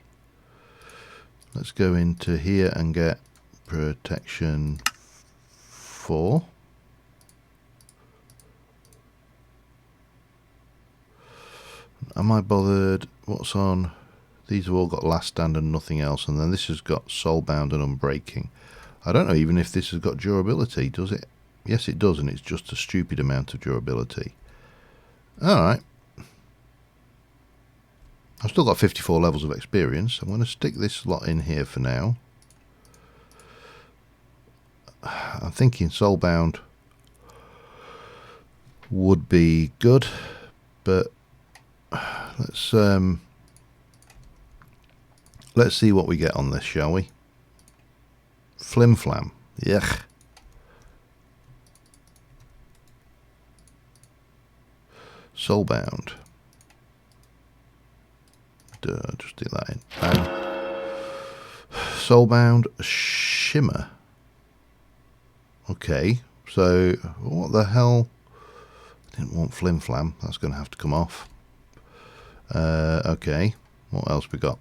Let's go into here and get protection 4. am I bothered? What's on? These have all got last stand and nothing else, and then this has got soulbound and unbreaking. I don't know even if this has got durability, does it? Yes, it does, and it's just a stupid amount of durability. Alright. I've still got 54 levels of experience. I'm going to stick this lot in here for now. I'm thinking soulbound would be good, but let's see what we get on this, shall we? Flim flam. Yuck. Soulbound. Just stick that in. Soulbound shimmer. Okay, so what the hell? I didn't want flim flam. That's going to have to come off. Okay, what else we got?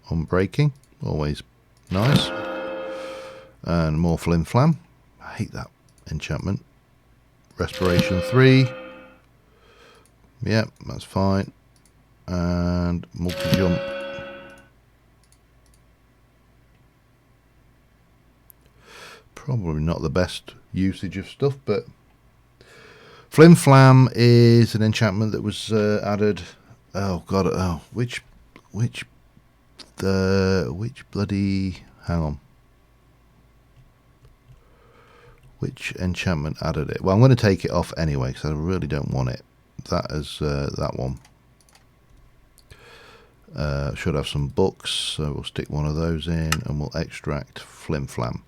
Unbreaking, always nice. And more flim flam. I hate that enchantment. Respiration 3. Yep, that's fine. And multi-jump. Probably not the best usage of stuff, but Flim Flam is an enchantment that was added. Oh god! Oh, which bloody? Hang on. Which enchantment added it? Well, I'm going to take it off anyway because I really don't want it. That is that one. Should have some books, so we'll stick one of those in and we'll extract Flim Flam.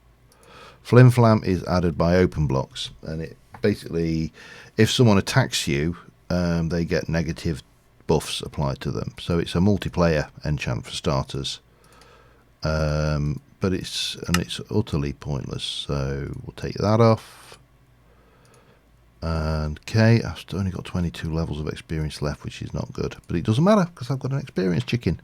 Flim Flam is added by open blocks, and it basically, if someone attacks you, they get negative buffs applied to them. So it's a multiplayer enchant for starters, but it's utterly pointless. So we'll take that off. And okay, I've only got 22 levels of experience left, which is not good, but it doesn't matter because I've got an experienced chicken.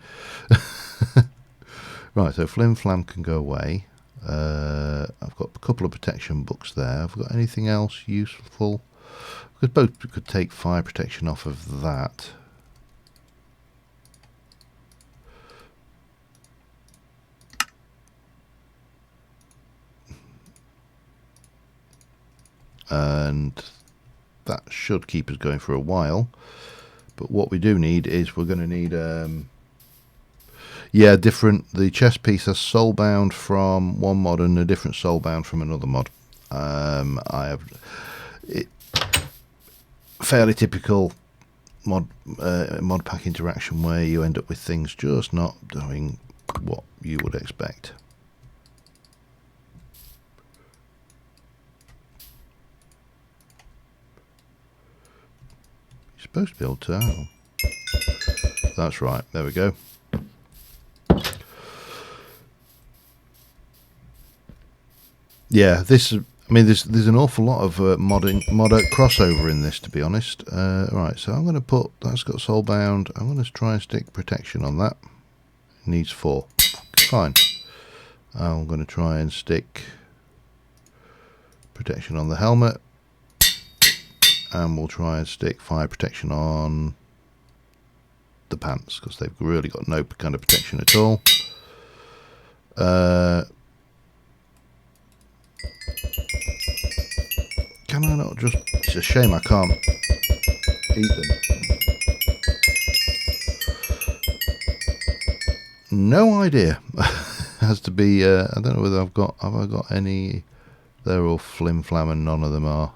Right, so Flim Flam can go away. I've got a couple of protection books there. Have we got anything else useful? We could take fire protection off of that. And that should keep us going for a while. But what we do need is we're going to need yeah, different. The chest piece has soulbound from one mod and a different soulbound from another mod. I have it, fairly typical mod pack interaction where you end up with things just not doing what you would expect. You're supposed to be able to. Oh. That's right. There we go. Yeah, this. I mean, there's an awful lot of mod crossover in this, to be honest. Right, so I'm going to put that's got soulbound. I'm going to try and stick protection on that. It needs 4. Fine. I'm going to try and stick protection on the helmet, and we'll try and stick fire protection on the pants because they've really got no kind of protection at all. Can I not just... It's a shame I can't eat them. No idea. Has to be... I don't know whether I've got... Have I got any... They're all flim flam and none of them are.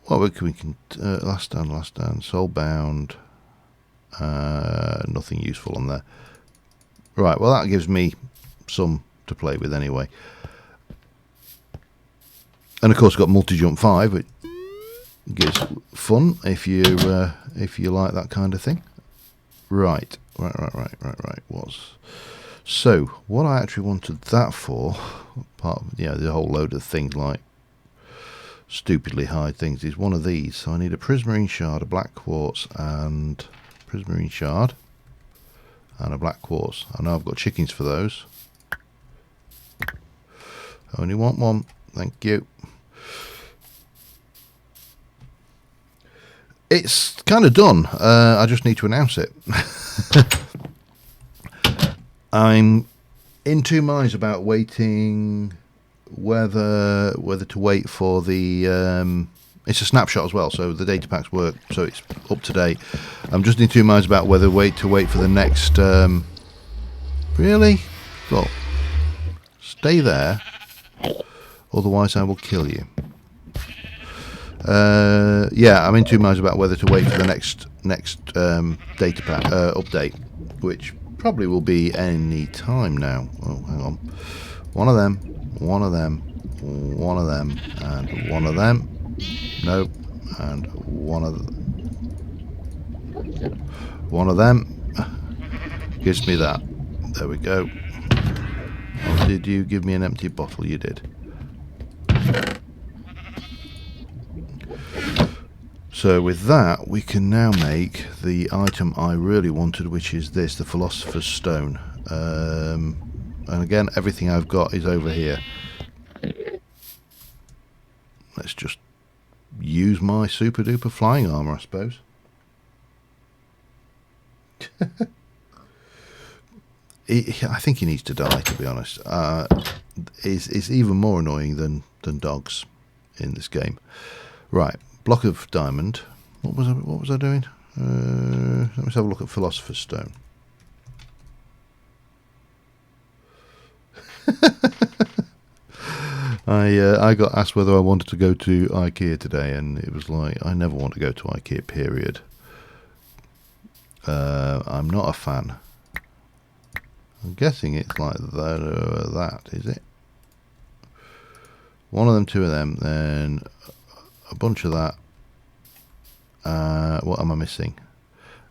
Well, we can... last stand. Soulbound. Nothing useful on there. Right, well that gives me some to play with anyway. And of course, we've got multi-jump 5, which gives fun if you like that kind of thing. Right. So what I actually wanted that for, apart from, the whole load of things like stupidly high things, is one of these. So I need a prismarine shard, a black quartz, and prismarine shard, and a black quartz. I know I've got chickens for those. I only want one. Thank you. It's kind of done. I just need to announce it. I'm in two minds about waiting, whether to wait for the. It's a snapshot as well, so the data packs work, so it's up to date. I'm just in two minds about whether to wait for the next. Really? Well, stay there. Otherwise, I will kill you. Yeah, I'm in two minds about whether to wait for the next data pack update, which probably will be any time now. Oh, hang on. One of them, one of them, one of them, and one of them. Nope, and one of them. Gives me that. There we go. Or did you give me an empty bottle? You did. So with that, we can now make the item I really wanted, which is this, the Philosopher's Stone. And again, everything I've got is over here. Let's just use my super duper flying armor, I suppose. I think he needs to die, to be honest. It's even more annoying than dogs in this game. Right. Block of diamond. What was I doing? Let me have a look at Philosopher's Stone. I got asked whether I wanted to go to IKEA today, and it was like, I never want to go to IKEA, period. I'm not a fan. I'm guessing it's like that, is it? One of them, two of them, then a bunch of that. What am I missing?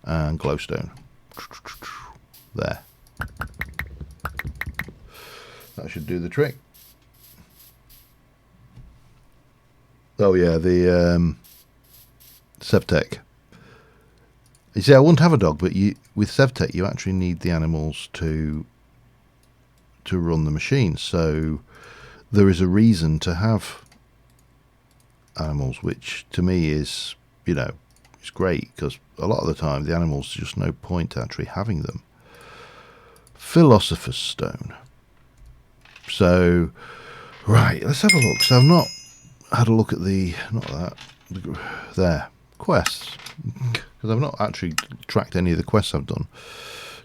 And glowstone. There. That should do the trick. Oh yeah, the Sevtech. You see, I wouldn't have a dog, but with Sevtech you actually need the animals to run the machine. So there is a reason to have animals, which to me is, it's great, because a lot of the time the animals, just no point actually having them. Philosopher's Stone. So, right, let's have a look. So I've not had a look at there, quests, because I've not actually tracked any of the quests I've done.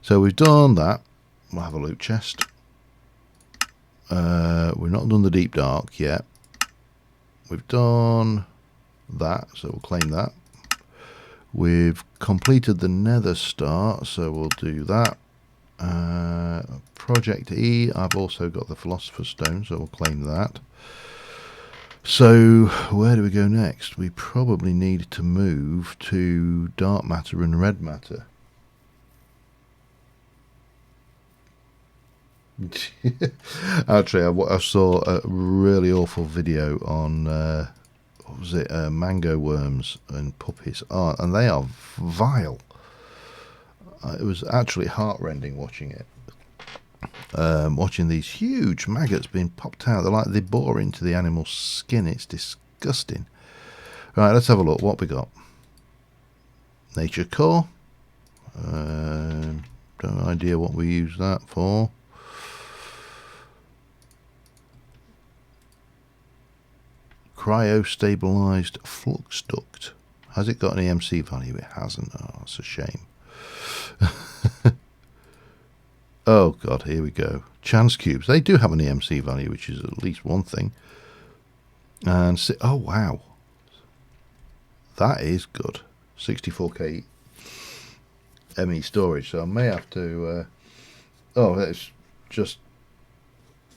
So we've done that. We'll have a loot chest. We've not done the deep dark yet. We've done that, so we'll claim that. We've completed the nether star, so we'll do that. Project E, I've also got the Philosopher's Stone, so we'll claim that. So where do we go next? We probably need to move to dark matter and red matter. Actually, I saw a really awful video on what was it? Mango worms and puppies. And they are vile. It was actually heartrending watching it. Watching these huge maggots being popped out. They bore into the animal's skin. It's disgusting. Right, let's have a look. What we got? Nature core. No idea what we use that for. Cryo-stabilized flux duct. Has it got an EMC value? It hasn't. Oh, that's a shame. Oh god, here we go. Chance cubes. They do have an EMC value, which is at least one thing. And oh wow, that is good. 64k ME storage. So I may have to. Oh, that's just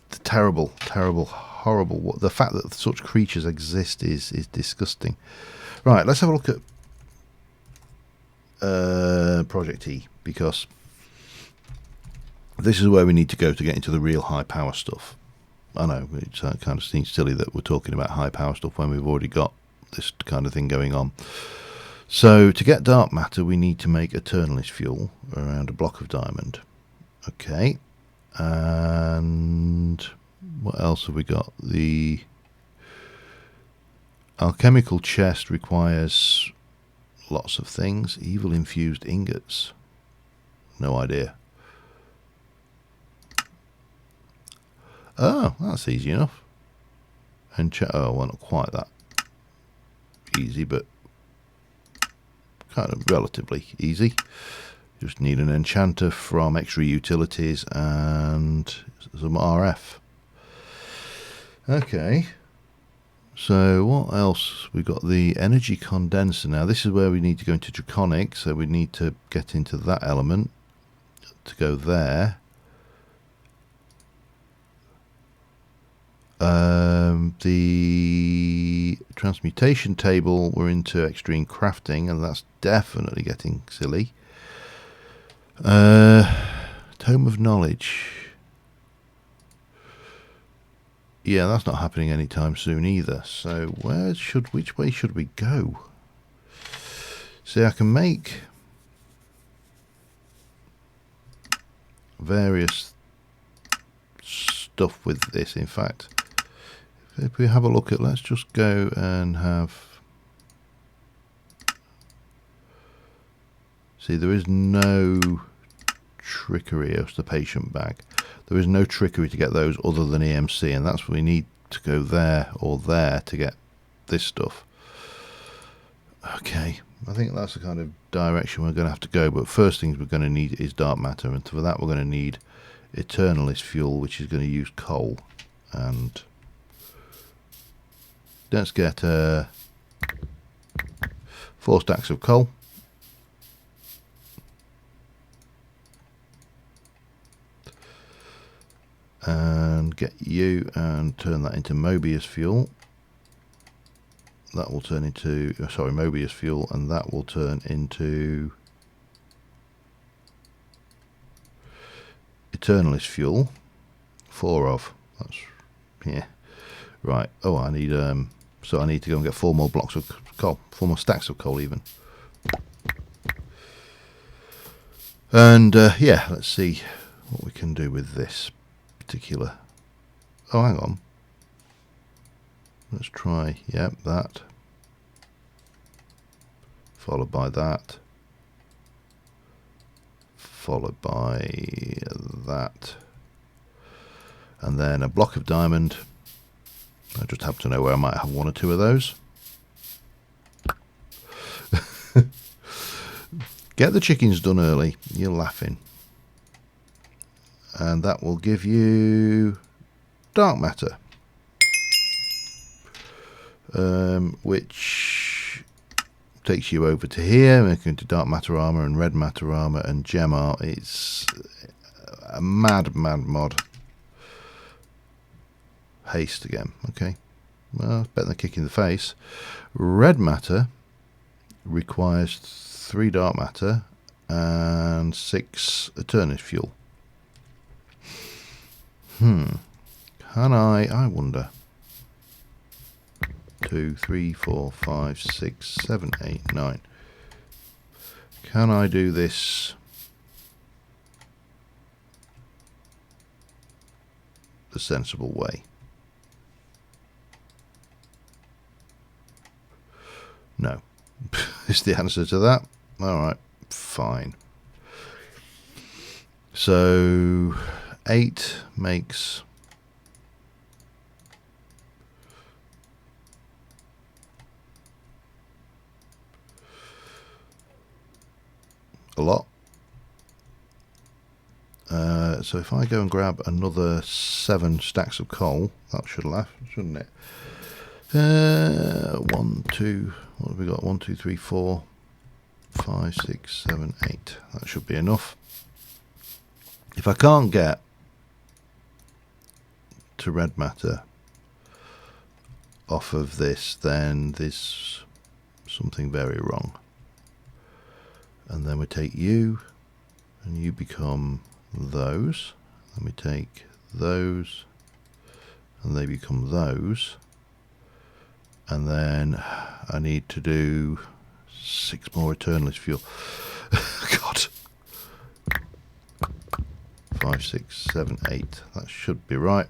terrible, horrible. The fact that such creatures exist is disgusting. Right, let's have a look at Project E, because this is where we need to go to get into the real high power stuff. I know, it kind of seems silly that we're talking about high power stuff when we've already got this kind of thing going on. So to get dark matter, we need to make eternalist fuel around a block of diamond. Okay, and what else have we got? The alchemical chest requires lots of things. Evil infused ingots. No idea. Oh, that's easy enough. And oh, well, not quite that easy, but kind of relatively easy. Just need an enchanter from extra utilities and some RF. Okay. So what else? We've got the energy condenser now. This is where we need to go into Draconic, so we need to get into that element to go there. The transmutation table, we're into extreme crafting, and that's definitely getting silly. Tome of knowledge. Yeah, that's not happening anytime soon either. So which way should we go? See, I can make various stuff with this. In fact, if we have a look at, let's just go and have, see, there is no trickery of the patient bag. There is no trickery to get those other than EMC, and that's what we need to go there or there to get this stuff. Okay, I think that's the kind of direction we're going to have to go, but first things we're going to need is dark matter, and for that we're going to need Eternalist fuel, which is going to use coal. And let's get 4 stacks of coal. And get you and turn that into Mobius fuel. That will turn into, sorry, Mobius fuel, and that will turn into Eternalist fuel. 4 of. That's, yeah. Right. Oh, I need, so I need to go and get 4 more blocks of coal, 4 more stacks of coal even. And yeah, let's see what we can do with this particular. Oh, hang on. Let's try, yep, that. Followed by that. Followed by that. And then a block of diamond. I just happen to know where I might have 1 or 2 of those. Get the chickens done early. You're laughing. And that will give you dark matter. Which takes you over to here. We're going to dark matter armor and red matter armor and gem art. It's a mad mod. Haste again. Okay. Well, it's better than a kick in the face. Red matter requires 3 dark matter and 6 Eternus fuel. Can I wonder. 2, 3, 4, 5, 6, 7, 8, 9. Can I do this the sensible way? No. Is the answer to that. Alright, fine. So 8 makes a lot. So if I go and grab another 7 stacks of coal, that should laugh, shouldn't it? 1, 2, what have we got? 1, 2, 3, 4, 5, 6, 7, 8. That should be enough. If I can't get to red matter off of this, then there's something very wrong. And then we take you, and you become those. Then we take those, and they become those. And then I need to do 6 more Eternalist fuel. God. 5, 6, 7, 8. That should be right.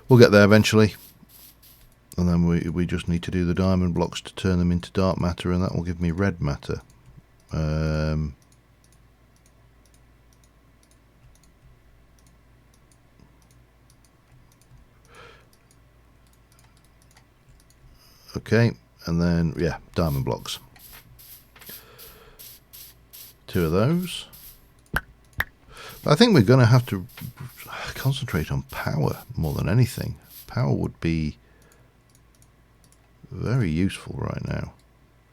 We'll get there eventually. And then we just need to do the diamond blocks to turn them into dark matter, and that will give me red matter. Okay, and then, yeah, diamond blocks. 2 of those. I think we're going to have to concentrate on power more than anything. Power would be very useful right now.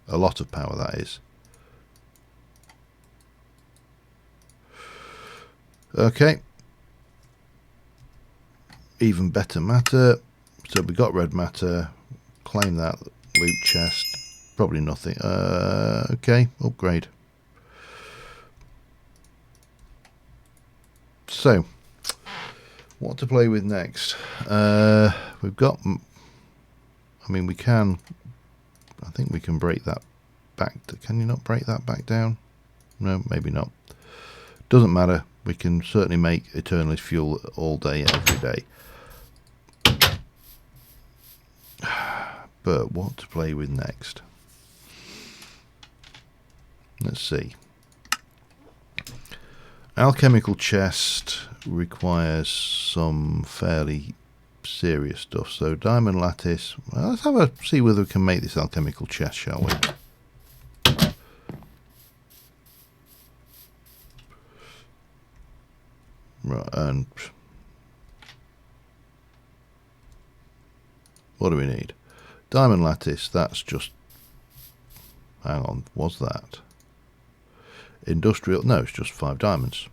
A lot of power, that is. Okay. Even better matter. So we got red matter. Claim that loot chest. Probably nothing. Okay, upgrade. So, what to play with next? We've got... I mean, we can... I think we can break that back... Can you not break that back down? No, maybe not. Doesn't matter. We can certainly make Eternalist fuel all day, every day. But what to play with next? Let's see. Alchemical chest requires some fairly serious stuff. So diamond lattice. Well, let's have a see whether we can make this alchemical chest, shall we? Right, and what do we need? Diamond lattice. That's just. Hang on. Was that? Industrial, no, it's just 5 diamonds.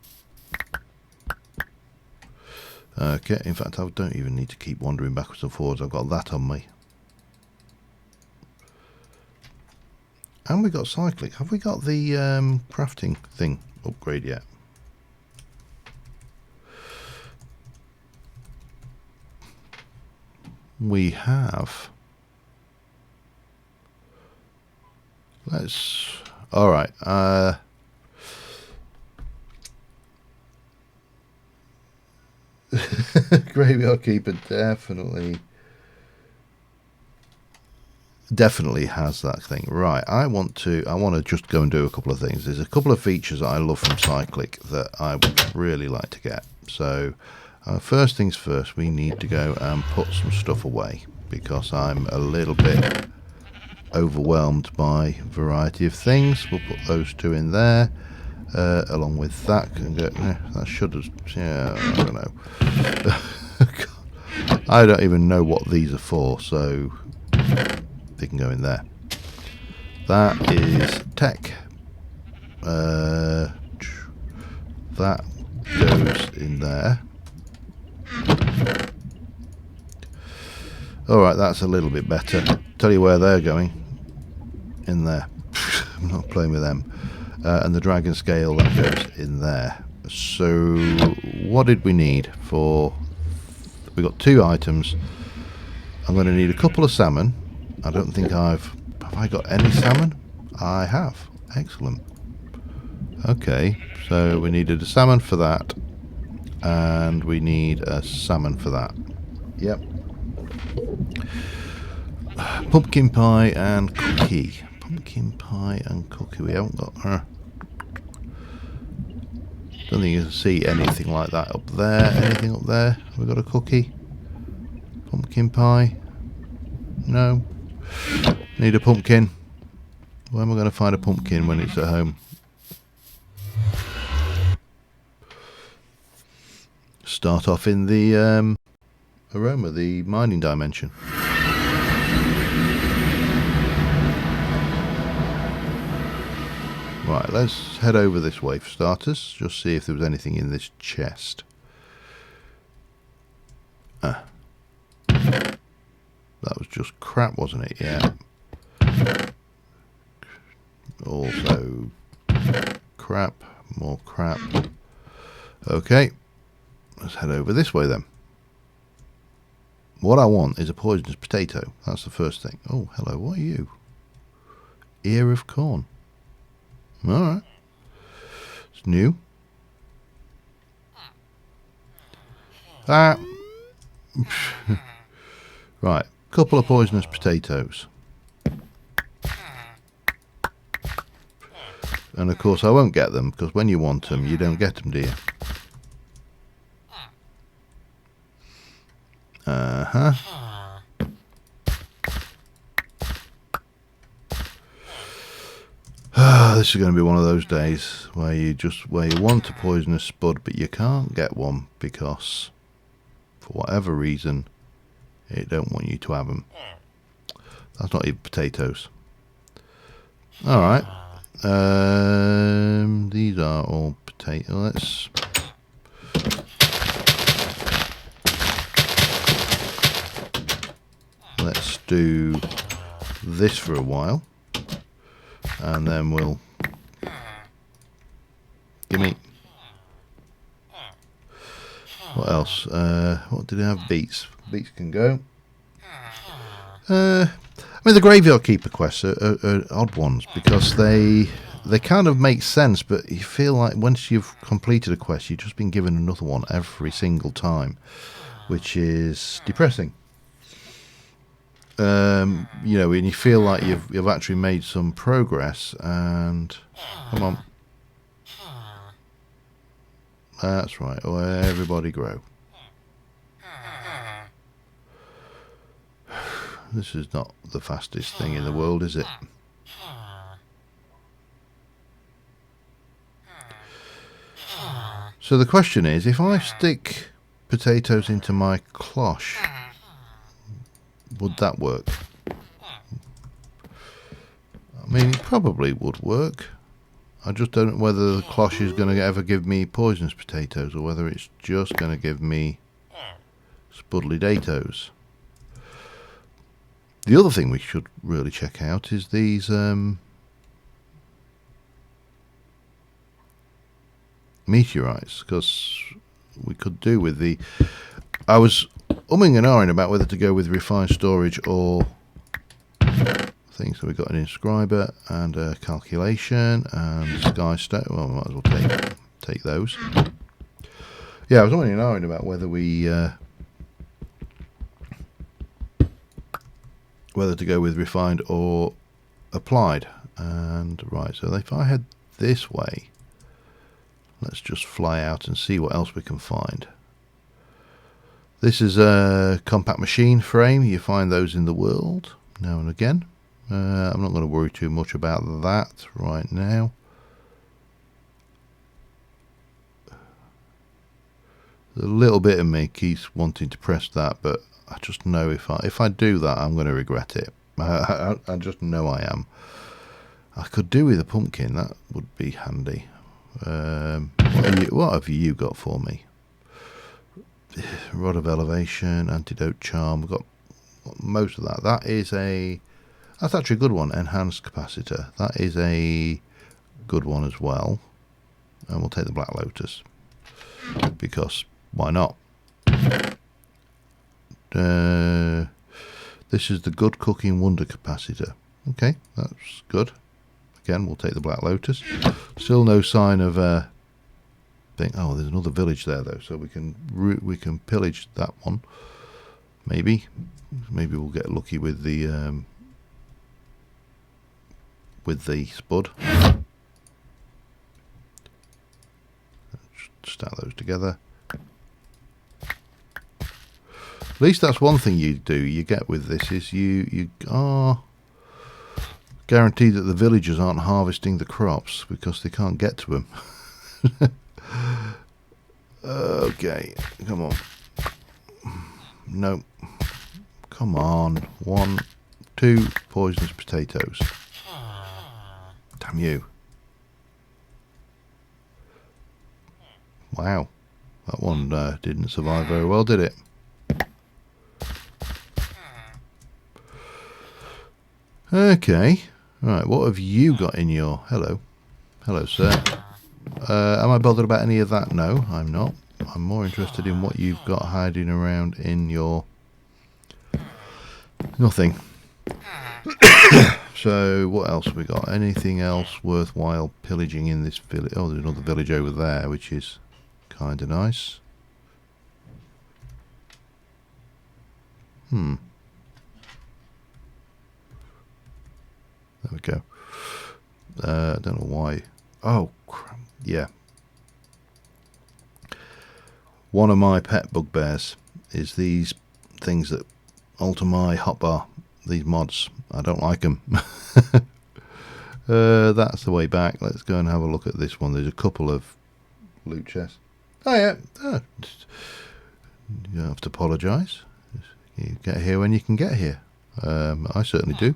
Okay, in fact I don't even need to keep wandering backwards and forwards, I've got that on me. And we got cyclic. Have we got the crafting thing upgrade yet? We have. Let's, alright, Graveyard Keeper definitely has that thing. Right, I want to just go and do a couple of things. There's a couple of features that I love from Cyclic that I would really like to get. So first things first, we need to go and put some stuff away because I'm a little bit overwhelmed by a variety of things. We'll put those 2 in there. Along with that, and go, that should have, yeah, I don't know. I don't even know what these are for, so they can go in there. That is tech. That goes in there. Alright, that's a little bit better. Tell you where they're going. In there. I'm not playing with them. And the dragon scale, that goes in there. So what did we need for... We got 2 items. I'm going to need a couple of salmon. I don't think Have I got any salmon? I have. Excellent. Okay, so we needed a salmon for that. And we need a salmon for that. Yep. Pumpkin pie and cookie. Pumpkin pie and cookie. We haven't got her. Don't think you can see anything like that up there. Anything up there? Have we got a cookie? Pumpkin pie? No. Need a pumpkin. Where am I going to find a pumpkin when it's at home? Start off in the aroma, the mining dimension. Right, let's head over this way for starters. Just see if there was anything in this chest. That was just crap, wasn't it? Yeah. Also crap, more crap. Okay, let's head over this way then. What I want is a poisonous potato. That's the first thing. Oh, hello, what are you? Ear of corn. Alright. It's new. Ah. Right. couple of poisonous potatoes. And of course I won't get them, because when you want them, you don't get them, do you? This is going to be one of those days where you want a poisonous spud, but you can't get one because, for whatever reason, it don't want you to have them. That's not even potatoes. All right. These are all potato. Let's do this for a while, and then we'll gimme. What else? What did I have? Beets. Beets can go. I mean, the graveyard keeper quests are odd ones because they kind of make sense, but you feel like once you've completed a quest, you've just been given another one every single time, which is depressing. You know, and you feel like you've actually made some progress, and come on, that's right. Oh, everybody grow. This is not the fastest thing in the world, is it? So the question is, if I stick potatoes into my cloche, would that work? I mean, it probably would work. I just don't know whether the cloche is going to ever give me poisonous potatoes, or whether it's just going to give me spudly datoes. The other thing we should really check out is these meteorites, because we could do with the... I was umming and ahhing about whether to go with refined storage or things. So we've got an inscriber and a calculation and sky stone. Well, we might as well take those. Yeah, I was umming and ahhing about whether we whether to go with refined or applied. And right, so if I head this way, let's just fly out and see what else we can find. This is a compact machine frame. You find those in the world now and again. I'm not going to worry too much about that right now. A little bit of me keeps wanting to press that, but I just know if I do that, I'm going to regret it. I just know I am. I could do with a pumpkin. That would be handy. What have you got for me? Rod of elevation, antidote charm. We've got most of that. That's actually a good one. Enhanced capacitor. That is a good one as well. And we'll take the Black Lotus, because why not? This is the good cooking wonder capacitor. Okay, that's good. Again, we'll take the Black Lotus. Still no sign of thing. Oh, there's another village there though, so we can pillage that one. Maybe we'll get lucky with the spud. Stack those together. At least that's one thing you get with this, is you are guaranteed that the villagers aren't harvesting the crops because they can't get to them. Okay, come on. No. Come on. 1, 2 poisonous potatoes. Damn you. Wow. That one didn't survive very well, did it? Okay. Right, what have you got in your... Hello. Hello, sir. Am I bothered about any of that? No, I'm not. I'm more interested in what you've got hiding around in your... Nothing. So, what else have we got? Anything else worthwhile pillaging in this village? Oh, there's another village over there, which is kind of nice. There we go. I don't know why. Oh, crap. Yeah. One of my pet bugbears is these things that alter my hotbar. These mods. I don't like them. That's the way back. Let's go and have a look at this one. There's a couple of loot chests. Oh yeah. You don't have to apologise. You get here when you can get here. I certainly do.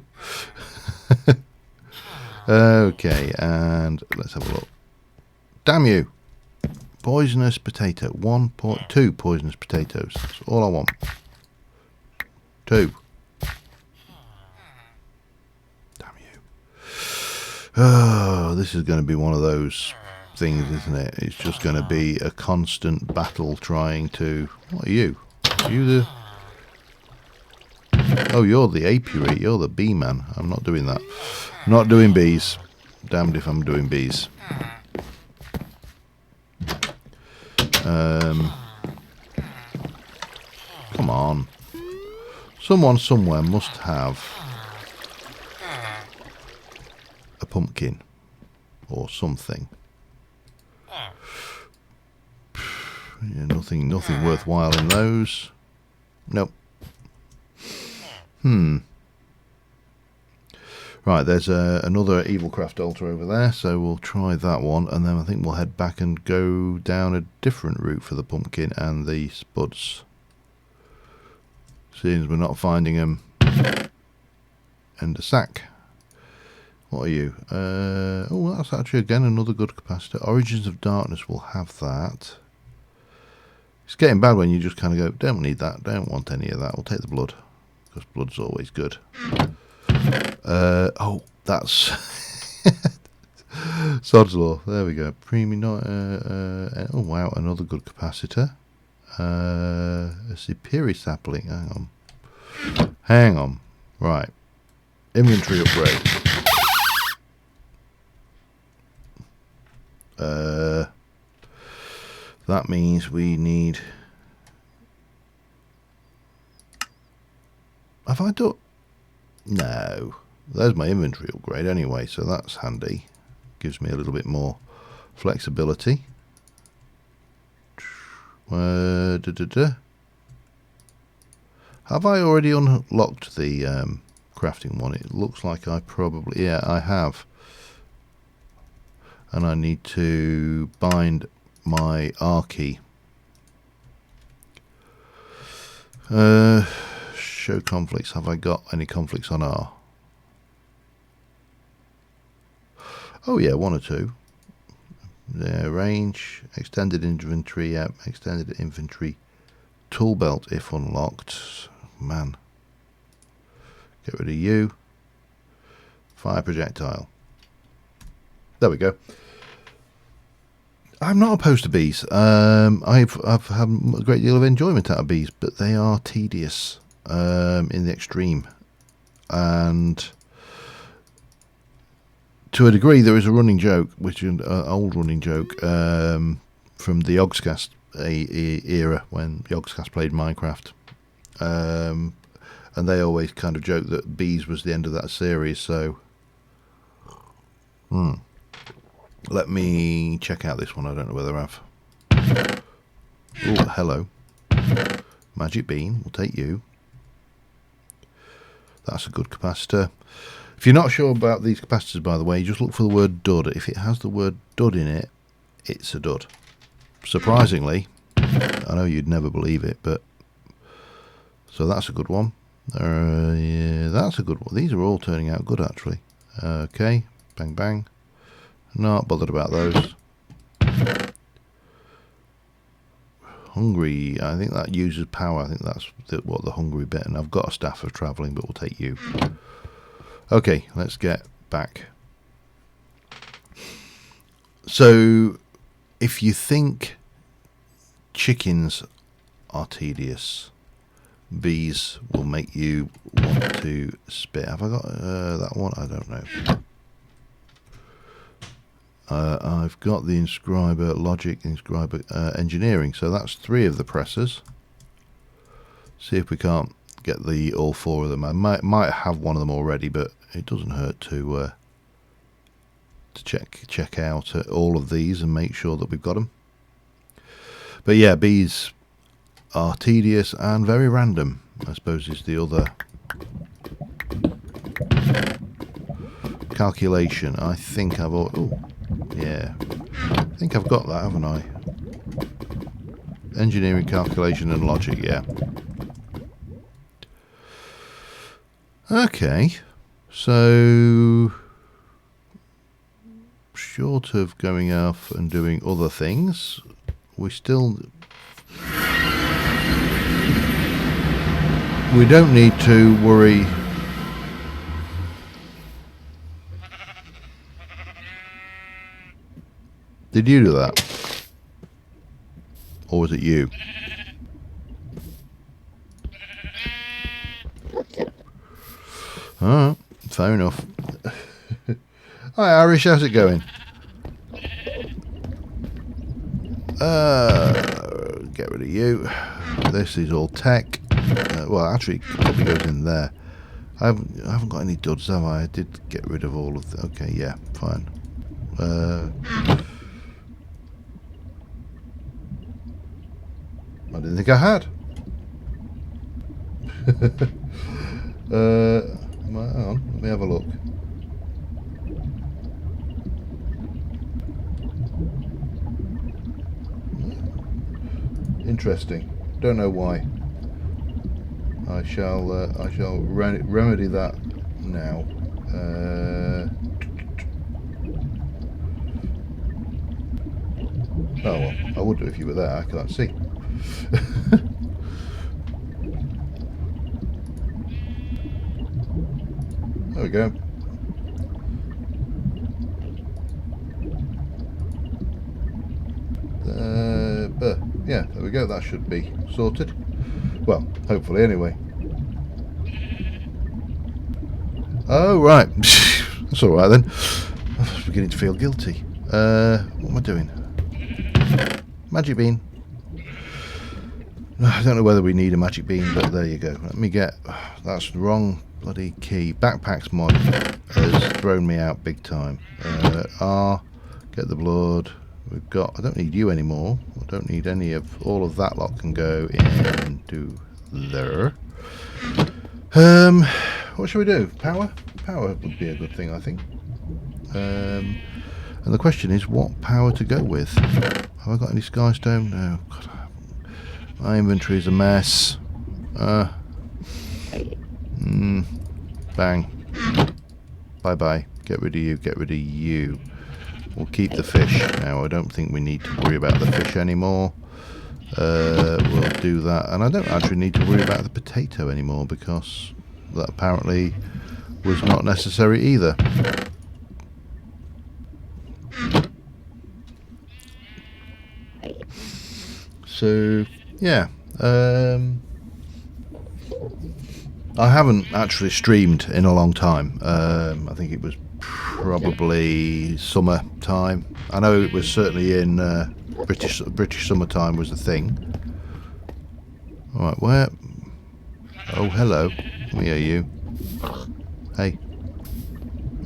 Okay, and let's have a look. Damn you! Poisonous potato. 2 poisonous potatoes. That's all I want. 2. Damn you. Oh, this is going to be one of those things, isn't it? It's just going to be a constant battle trying to... What are you? Are you the... Oh, you're the apiary. You're the bee man. I'm not doing that. I'm not doing bees. Damned if I'm doing bees. Come on. Someone somewhere must have a pumpkin or something. Yeah, nothing worthwhile in those. Nope. Right, there's another Evilcraft altar over there, so we'll try that one, and then I think we'll head back and go down a different route for the pumpkin and the spuds. Seeing as we're not finding them. And a sack. What are you? Oh, that's actually again another good capacitor. Origins of Darkness will have that. It's getting bad when you just kind of go, don't need that, don't want any of that, we'll take the blood. Because blood's always good. Oh, that's Sod's Law. There we go. Premium. Oh wow, another good capacitor. A superior sapling. Hang on. Right. Inventory upgrade. That means we need. Have I done? No. There's my inventory upgrade anyway, so that's handy. Gives me a little bit more flexibility. Have I already unlocked the crafting one? It looks like I probably... Yeah, I have. And I need to bind my R key. Show conflicts. Have I got any conflicts on R? Oh yeah, 1 or 2. Yeah, range, extended inventory, yeah, extended inventory, tool belt if unlocked. Man, get rid of you. Fire projectile. There we go. I'm not opposed to bees. I've had a great deal of enjoyment out of bees, but they are tedious in the extreme, and to a degree, there is a running joke, which is an old running joke from the Yogscast era when Yogscast played Minecraft, and they always kind of joke that bees was the end of that series. So, let me check out this one. I don't know whether I've. Oh, hello, magic bean. We'll take you. That's a good capacitor. If you're not sure about these capacitors, by the way, just look for the word dud. If it has the word dud in it, it's a dud. Surprisingly, I know you'd never believe it, but... So that's a good one. Yeah, that's a good one. These are all turning out good, actually. Okay, bang, bang. Not bothered about those. Hungry, I think that uses power. I think that's what the hungry bit. And I've got a staff of travelling, but we'll take you. Okay, let's get back. So, if you think chickens are tedious, bees will make you want to spit. Have I got that one? I don't know. I've got the inscriber logic, inscriber engineering, so that's 3 of the pressers. See if we can't get the all 4 of them. I might have one of them already, but it doesn't hurt to check out all of these and make sure that we've got them. But yeah, bees are tedious and very random, I suppose, is the other calculation. I think I've got that, haven't I? Engineering, calculation and logic, yeah. Okay, so short of going off and doing other things, we don't need to worry. Did you do that? Or was it you? Alright, fair enough. Hi Irish, how's it going? Get rid of you. This is all tech. Well, actually, it probably goes in there. I haven't got any duds, have I? I did get rid of all of the... Okay, yeah, fine. I didn't think I had. Hang on, let me have a look. Interesting. Don't know why. I shall remedy that now. Oh well, I would do if you were there. I can't see. There we go. Yeah, there we go. That should be sorted. Well, hopefully, anyway. Oh, right. That's all right then. I was beginning to feel guilty. What am I doing? Magic bean. I don't know whether we need a magic bean, but there you go. Let me get... That's the wrong bloody key. Backpacks mod has thrown me out big time. R, get the blood. We've got... I don't need you anymore. I don't need any of... All of that lot can go into there. What should we do? Power? Power would be a good thing, I think. And the question is, what power to go with? Have I got any skystone? No. God, my inventory is a mess. Bang. Bye-bye. Get rid of you. Get rid of you. We'll keep the fish. Now, I don't think we need to worry about the fish anymore. We'll do that. And I don't actually need to worry about the potato anymore because that apparently was not necessary either. So, yeah. I haven't actually streamed in a long time. I think it was probably summer time. I know it was certainly in British summertime was the thing. Alright, where? Oh, hello. Let me hear you. Hey.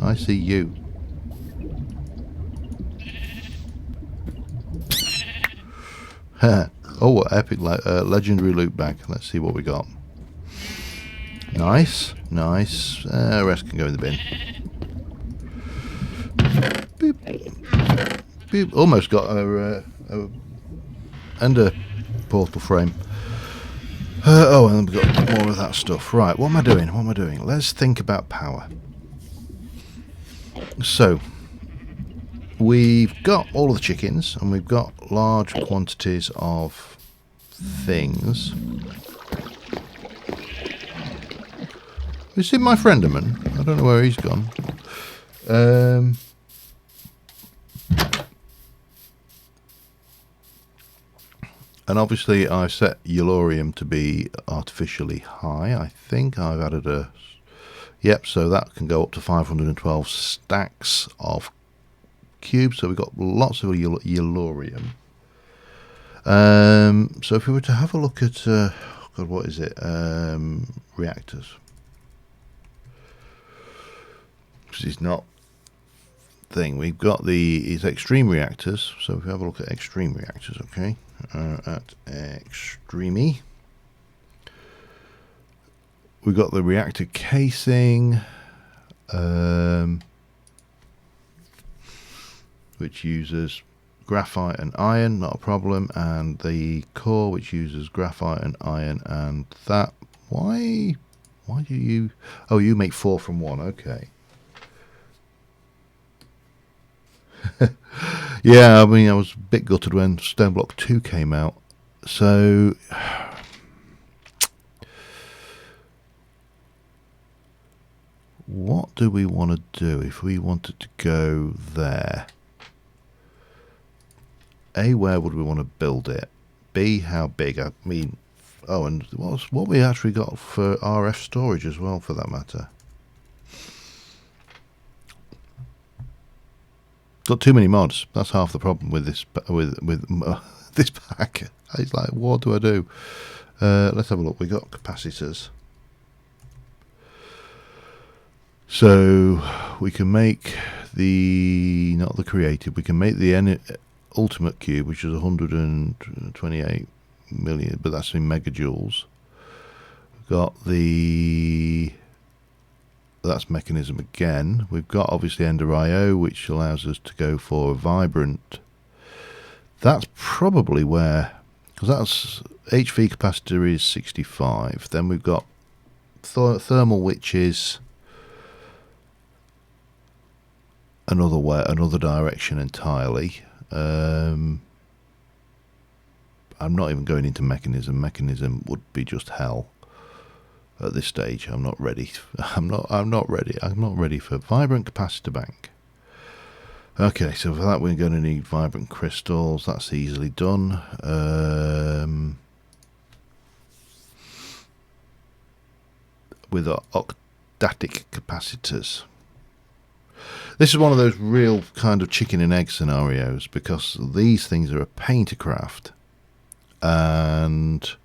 I see you. Oh, what epic legendary loot bag. Let's see what we got. Nice, nice. Rest can go in the bin. Boop. Boop. Almost got a ender portal frame. Oh, and we've got more of that stuff. Right, what am I doing? What am I doing? Let's think about power. So, we've got all of the chickens, and we've got large quantities of things. Is it my frienderman? I don't know where he's gone. And obviously I set Eulorium to be artificially high. I think I've added a... Yep, so that can go up to 512 stacks of cubes. So we've got lots of Eulorium. So if we were to have a look at... God, what is it? Reactors. because it's not thing. We've got these extreme reactors. So if we have a look at extreme reactors, okay, at extreme, we've got the reactor casing, which uses graphite and iron, not a problem, and the core, which uses graphite and iron, and that, why do you, oh, you make 4 from 1, okay. Yeah, I mean, I was a bit gutted when StoneBlock 2 came out, so what do we want to do if we wanted to go there? A, where would we want to build it? B, how big? I mean, oh, and what we actually got for RF storage as well, for that matter. Got too many mods. That's half the problem with this this pack. It's like, what do I do? Let's have a look. We got capacitors, so we can make the, not the creative. We can make the ultimate cube, which is 128 million, but that's in megajoules. We've got the, that's mechanism again. We've got obviously Ender IO, which allows us to go for a vibrant. That's probably where, because that's HV capacitor is 65. Then we've got thermal, which is another way, another direction entirely. I'm not even going into mechanism. Mechanism would be just hell at this stage. I'm not ready. I'm not ready for vibrant capacitor bank. Okay, so for that we're going to need vibrant crystals. That's easily done. With our octatic capacitors. This is one of those real kind of chicken and egg scenarios, because these things are a pain to craft, and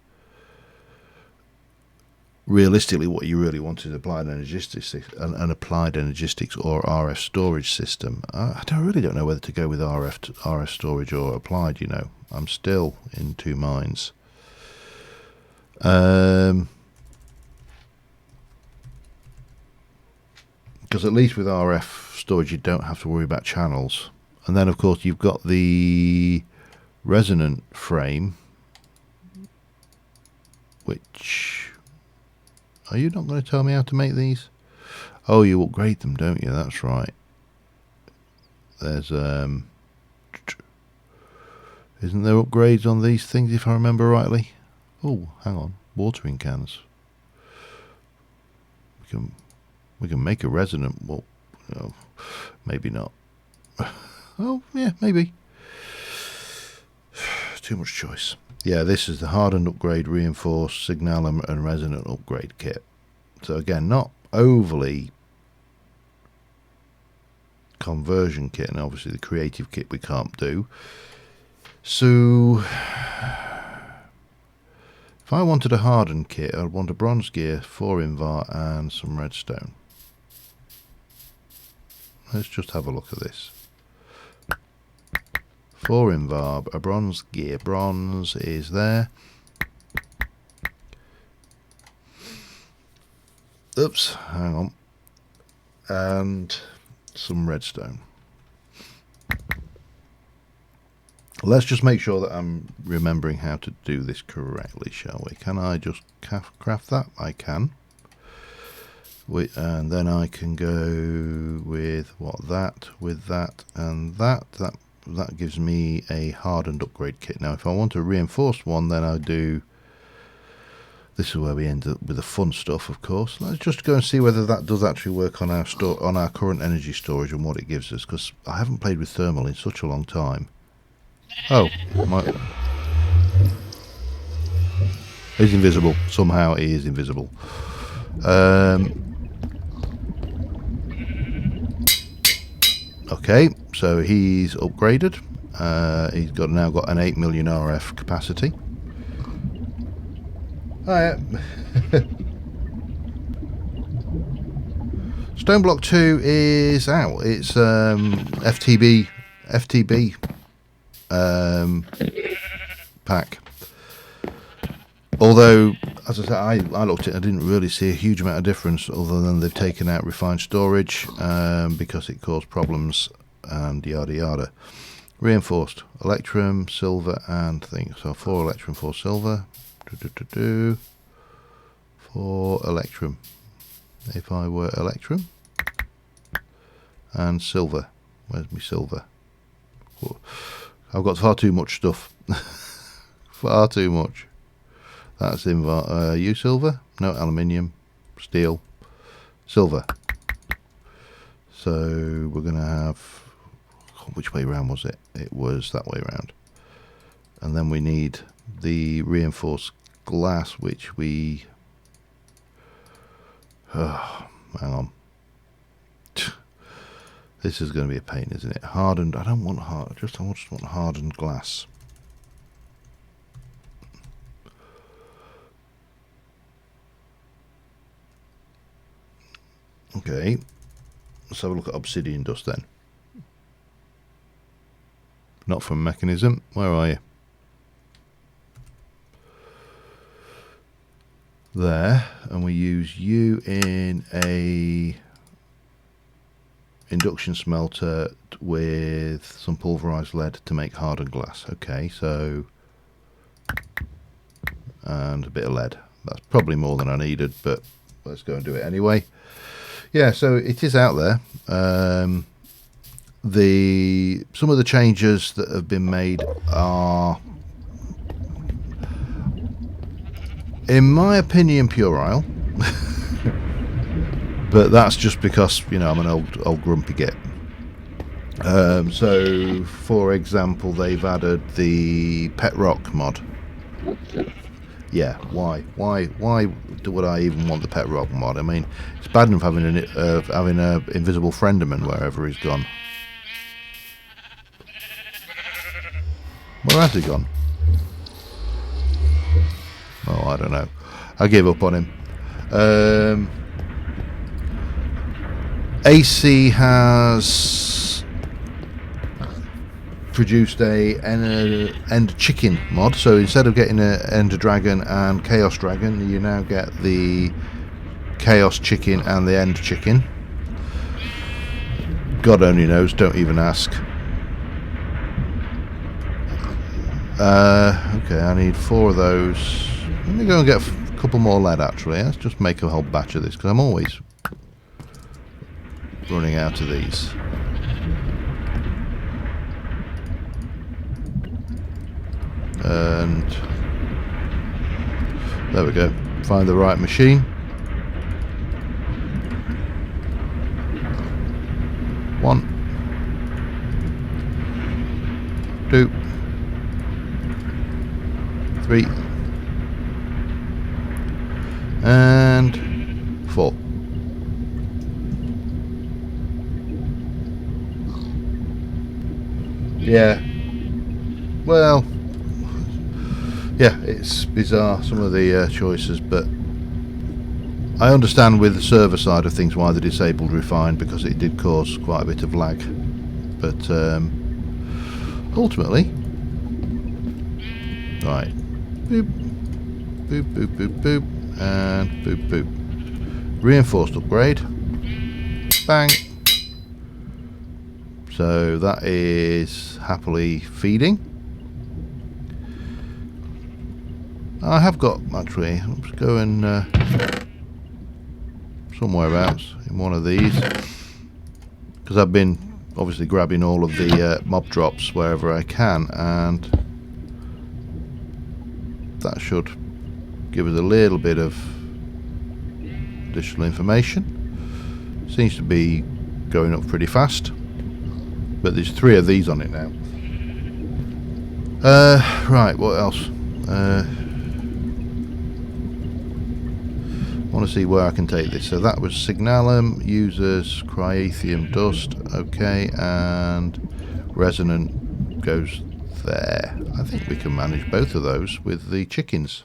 realistically what you really want is applied energistics, an applied energistics or RF storage system. I really don't know whether to go with RF storage or applied, you know. I'm still in two minds. Because at least with RF storage you don't have to worry about channels. And then of course you've got the resonant frame, which, are you not going to tell me how to make these? Oh, you upgrade them, don't you? That's right. There's isn't there upgrades on these things if I remember rightly? Oh, hang on, watering cans. We can make a resonant. Well, no, maybe not. Oh, yeah, maybe. Too much choice. Yeah, this is the hardened upgrade, reinforced signal and resonant upgrade kit. So again, not overly conversion kit, and obviously the creative kit we can't do. So if I wanted a hardened kit, I'd want a bronze gear, 4 invar and some redstone. Let's just have a look at this. 4 invar, a bronze gear. Bronze is there. Oops, hang on. And some redstone. Let's just make sure that I'm remembering how to do this correctly, shall we? Can I just craft that? I can. And then I can go with what, that, with that, and that. That gives me a hardened upgrade kit. Now if I want a reinforced one, then I do, this is where we end up with the fun stuff, of course. Let's just go and see whether that does actually work on our current energy storage and what it gives us, because I haven't played with thermal in such a long time. Oh, he's invisible. Somehow he is invisible. Okay, so he's upgraded. He's now got an 8 million RF capacity. Oh, yeah. StoneBlock 2 is out. It's FTB pack. Although, as I said, I looked at it, I didn't really see a huge amount of difference other than they've taken out refined storage because it caused problems and yada yada. Reinforced electrum, silver, and things. So 4 electrum, 4 silver. 4 electrum. If I were electrum and silver. Where's my silver? I've got far too much stuff. Far too much. That's in U silver, no aluminium, steel, silver. So we're going to have, which way round was it? It was that way round. And then we need the reinforced glass, which we, hang on. This is going to be a pain, isn't it? Hardened, I don't want hard, I just want hardened glass. Okay, let's have a look at obsidian dust then. Not from mechanism. Where are you? There, and we use you in a induction smelter with some pulverized lead to make hardened glass. Okay, so, and a bit of lead. That's probably more than I needed, but let's go and do it anyway. Yeah, so it is out there. Some of the changes that have been made are, in my opinion, puerile. But that's just because, you know, I'm an old grumpy git. So, for example, they've added the pet rock mod. Yeah, why would I even want the pet rock mod? I mean, it's bad enough having an invisible frienderman wherever he's gone. Where has he gone? Oh, I don't know. I gave up on him. AC has produced a Ender Chicken mod, so instead of getting an Ender Dragon and Chaos Dragon, you now get the Chaos Chicken and the End Chicken. God only knows, don't even ask. Okay, I need 4 of those. Let me go and get a couple more lead actually. Let's just make a whole batch of this, because I'm always running out of these. And there we go. Find the right machine. 1, 2, 3, and 4. Yeah. Well, yeah, it's bizarre, some of the choices, but I understand with the server side of things why they disabled Refine, because it did cause quite a bit of lag. But ultimately, right, boop, boop, boop, boop, boop, and boop, boop. Reinforced upgrade. Bang. So that is happily feeding. I have got, actually, let's go and somewhere else in one of these, because I've been obviously grabbing all of the mob drops wherever I can, and that should give us a little bit of additional information. Seems to be going up pretty fast, but there's 3 of these on it now. Right, what else? I want to see where I can take this. So that was Signalum, users, Cryathium dust, okay, and Resonant goes there. I think we can manage both of those with the chickens.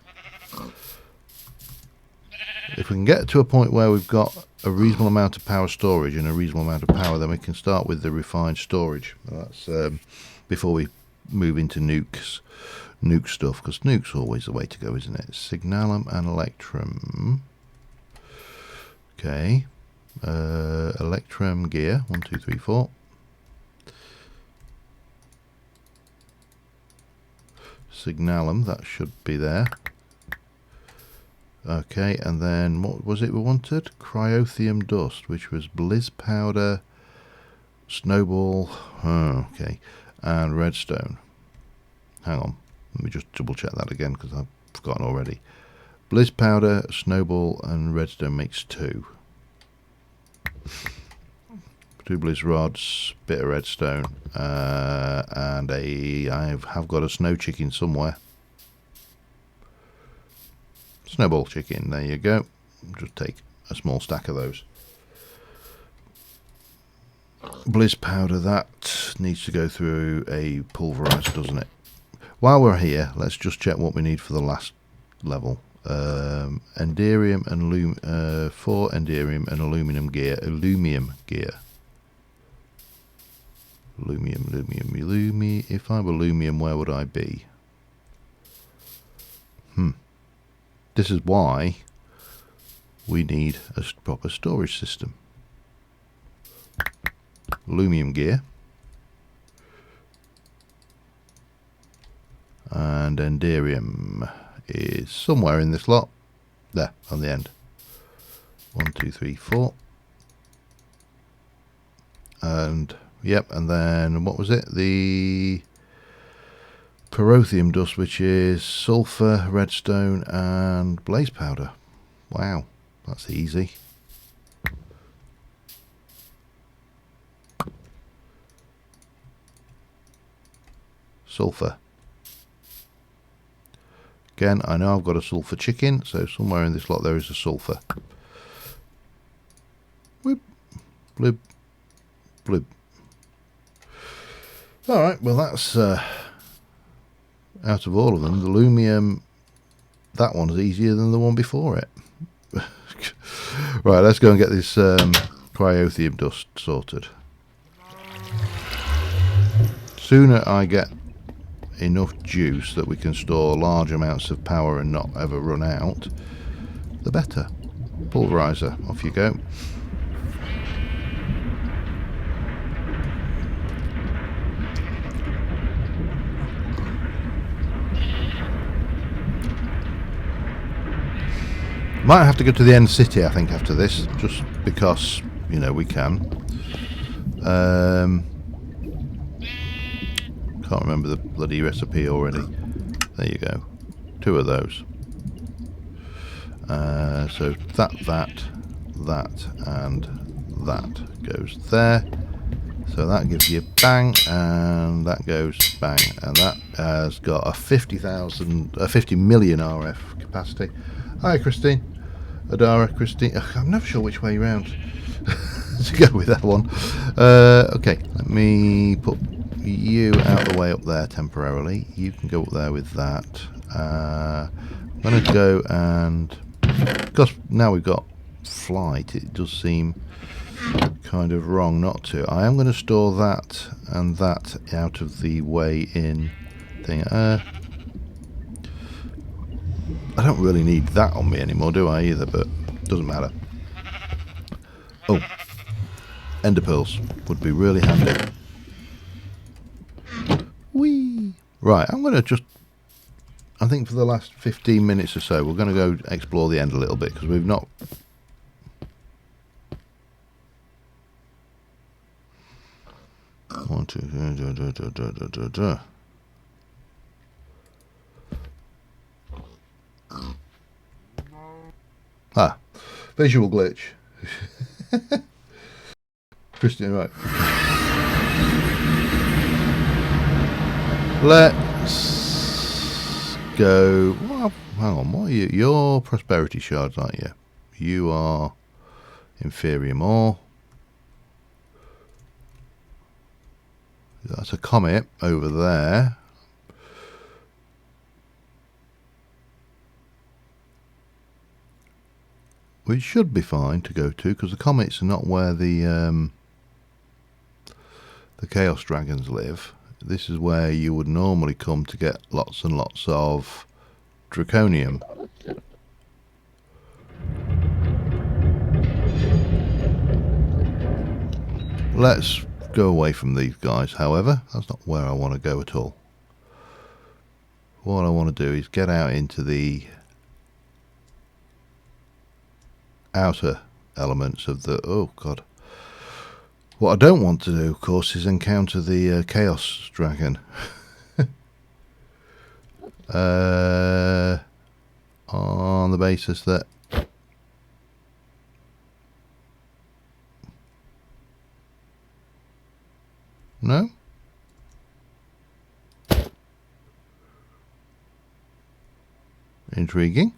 if we can get to a point where we've got a reasonable amount of power storage and a reasonable amount of power, then we can start with the refined storage. That's before we move into nuke stuff, because nuke's always the way to go, isn't it? Signalum and Electrum. Okay. Electrum gear. 1, 2, 3, 4. Signalum, that should be there. Okay, and then what was it we wanted? Cryothium dust, which was Blizz powder, snowball, okay, and redstone. Hang on, let me just double check that again because I've forgotten already. Blizz powder, snowball, and redstone makes 2. 2 blizz rods, bit of redstone, and I have got a snow chicken somewhere. Snowball chicken, there you go. Just take a small stack of those. Blizz powder, that needs to go through a pulverizer, doesn't it? While we're here, let's just check what we need for the last level. Enderium and 4 enderium and aluminum gear. Aluminum. If I'm aluminum, where would I be? This is why we need a proper storage system. Aluminum gear. And enderium is somewhere in this lot. There, on the end. 1, 2, 3, 4. And, yep, and then, what was it? The Pyrotheum dust, which is sulfur, redstone, and blaze powder. Wow, that's easy. Sulfur. Again, I know I've got a sulfur chicken, so somewhere in this lot there is a sulfur. Whip, blib, blib. Alright, well that's out of all of them, the Lumium, that one's easier than the one before it. Right, let's go and get this cryothium dust sorted. Sooner I get enough juice that we can store large amounts of power and not ever run out, the better. Pulverizer, off you go. Might have to go to the end city, I think, after this, just because, you know, we can. Can't remember the bloody recipe already. There you go. 2 of those. So that, and that goes there. So that gives you bang, and that goes bang, and that has got a 50 million RF capacity. Hi, Christine. Adara, Christine. I'm never sure which way round to go with that one. Okay, let me put you out the way up there temporarily. You can go up there with that. I'm going to go and, because now we've got flight, it does seem kind of wrong not to. I am going to store that and that out of the way in thing. I don't really need that on me anymore, do I, either, but doesn't matter. Oh, ender pearls would be really handy. Whee! Right, I'm going to just, I think for the last 15 minutes or so, we're going to go explore the end a little bit, because we've not... One, two, Ah, visual glitch. Christian, right. Let's go. Well, hang on, what are you? You're prosperity shards, aren't you? You are inferior ore. That's a comet over there. which should be fine to go to because the comets are not where the Chaos Dragons live. This is where you would normally come to get lots and lots of Draconium. Let's go away from these guys, however. That's not where I want to go at all. What I want to do is get out into the outer elements of the... oh god. What I don't want to do, of course, is encounter the Chaos Dragon. On the basis that... no? Intriguing.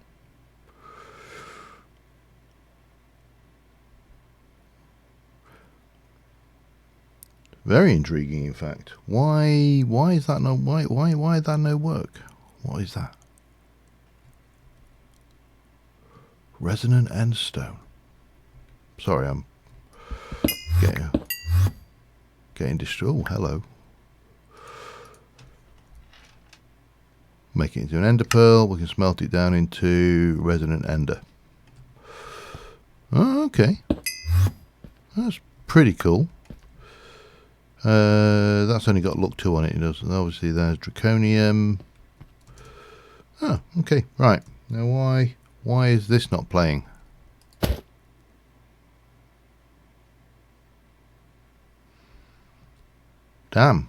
Very intriguing, in fact. Why is that no why that no work? What is that? Resonant Endstone. Sorry, I'm getting distraught. Oh, hello. Make it into an ender pearl. We can smelt it down into resonant ender. Oh, okay. That's pretty cool. That's only got look 2 on it. It does. Obviously, there's Draconium. Oh, okay. Right. Now, why is this not playing? Damn.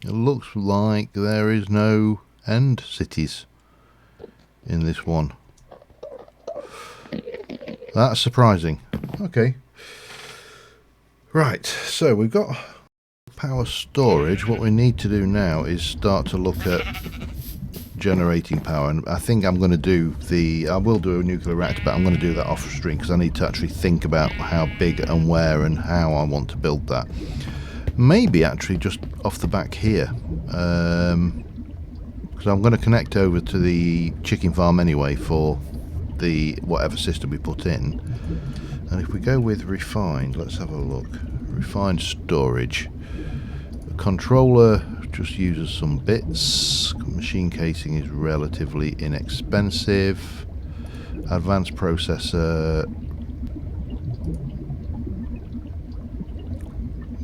It looks like there is no end cities in this one. That's surprising. Okay. Right. So we've got power storage. What we need to do now is start to look at generating power, and I think I'm going to do I will do a nuclear reactor, but I'm going to do that off stream because I need to actually think about how big and where and how I want to build that. Maybe actually just off the back here, because I'm going to connect over to the chicken farm anyway for the whatever system we put in. And if we go with refined, let's have a look. Refined storage. The controller just uses some bits. Machine casing is relatively inexpensive. Advanced processor.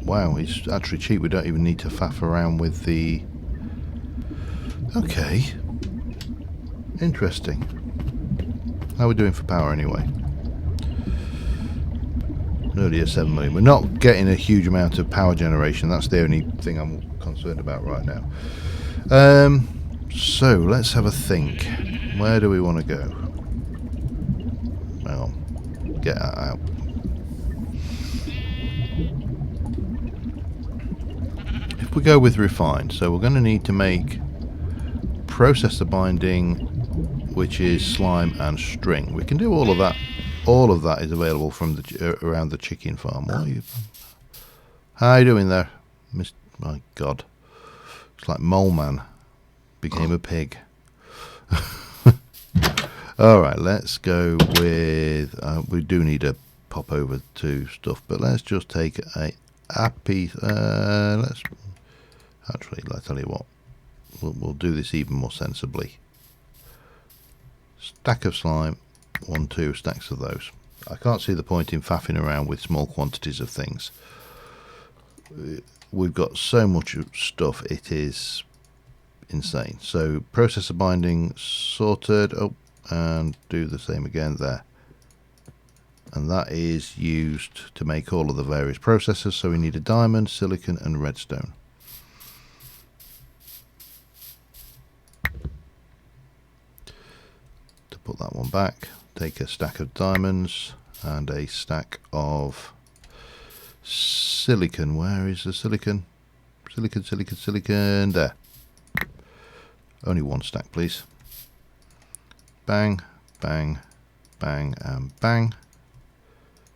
Wow, it's actually cheap. We don't even need to faff around with the... okay. Interesting. How are we doing for power anyway? Nearly at 7 million. We're not getting a huge amount of power generation. That's the only thing I'm concerned about right now. So let's have a think. Where do we want to go? Well, get that out. If we go with refined, so we're going to need to make processor binding, which is slime and string. We can do all of that. All of that is available from the around the chicken farm. What are you? How are you doing there, Miss? My God, it's like Mole Man became a pig. All right, let's go with. We do need to pop over to stuff, but let's just take a piece. Let's tell you what. We'll do this even more sensibly. Stack of slime. 1, 2 stacks of those. I can't see the point in faffing around with small quantities of things. We've got so much stuff, it is insane. So processor binding sorted. Oh, and do the same again there. And that is used to make all of the various processors. So we need a diamond, silicon and redstone. To put that one back, take a stack of diamonds and a stack of silicon. Where is the silicon? Silicon. There. Only one stack, please. Bang, bang, bang, and bang.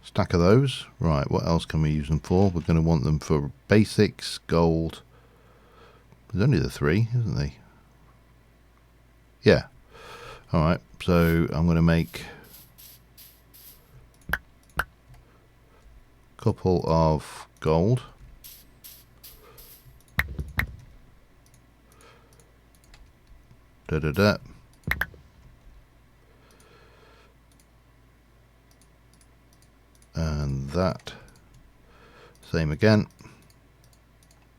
Stack of those. Right, what else can we use them for? We're going to want them for basics, gold. There's only the 3, isn't there? Yeah. Alright, so I'm going to make couple of gold. Da da da. And that. Same again.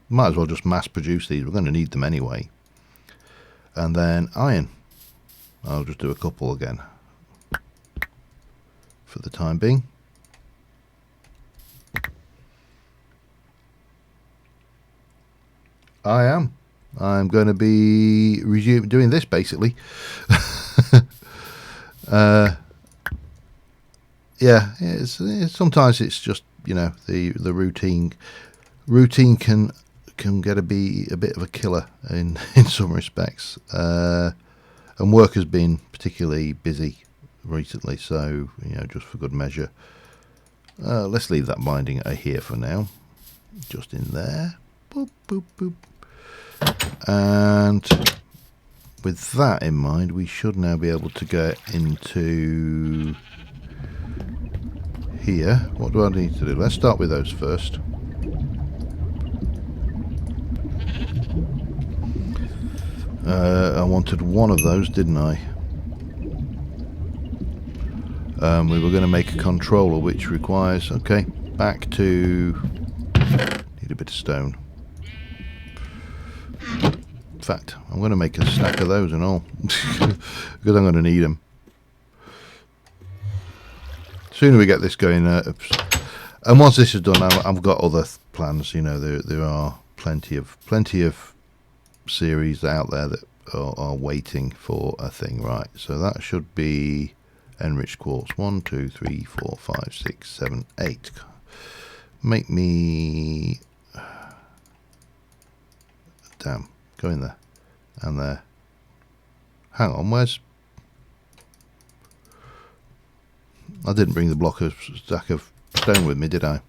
Might as well just mass produce these. We're going to need them anyway. And then iron. I'll just do a couple again for the time being. I'm going to be doing this basically. Yeah, sometimes it's just, you know, the routine can be a bit of a killer in some respects. And work has been particularly busy recently, so, you know, just for good measure, let's leave that binding here for now, just in there. Boop boop boop. And with that in mind, we should now be able to get into here. What do I need to do? Let's start with those first. I wanted one of those, didn't I? We were going to make a controller which requires, okay, back to, need a bit of stone. In fact, I'm going to make a stack of those and all, because I'm going to need them. Sooner we get this going, and once this is done, I've got other plans. You know, there are plenty of series out there that are waiting for a thing, right? So that should be enriched quartz. 1, 2, 3, 4, 5, 6, 7, 8. Make me, damn, go in there and there. Hang on, where's? I didn't bring the stack of stone with me, did I?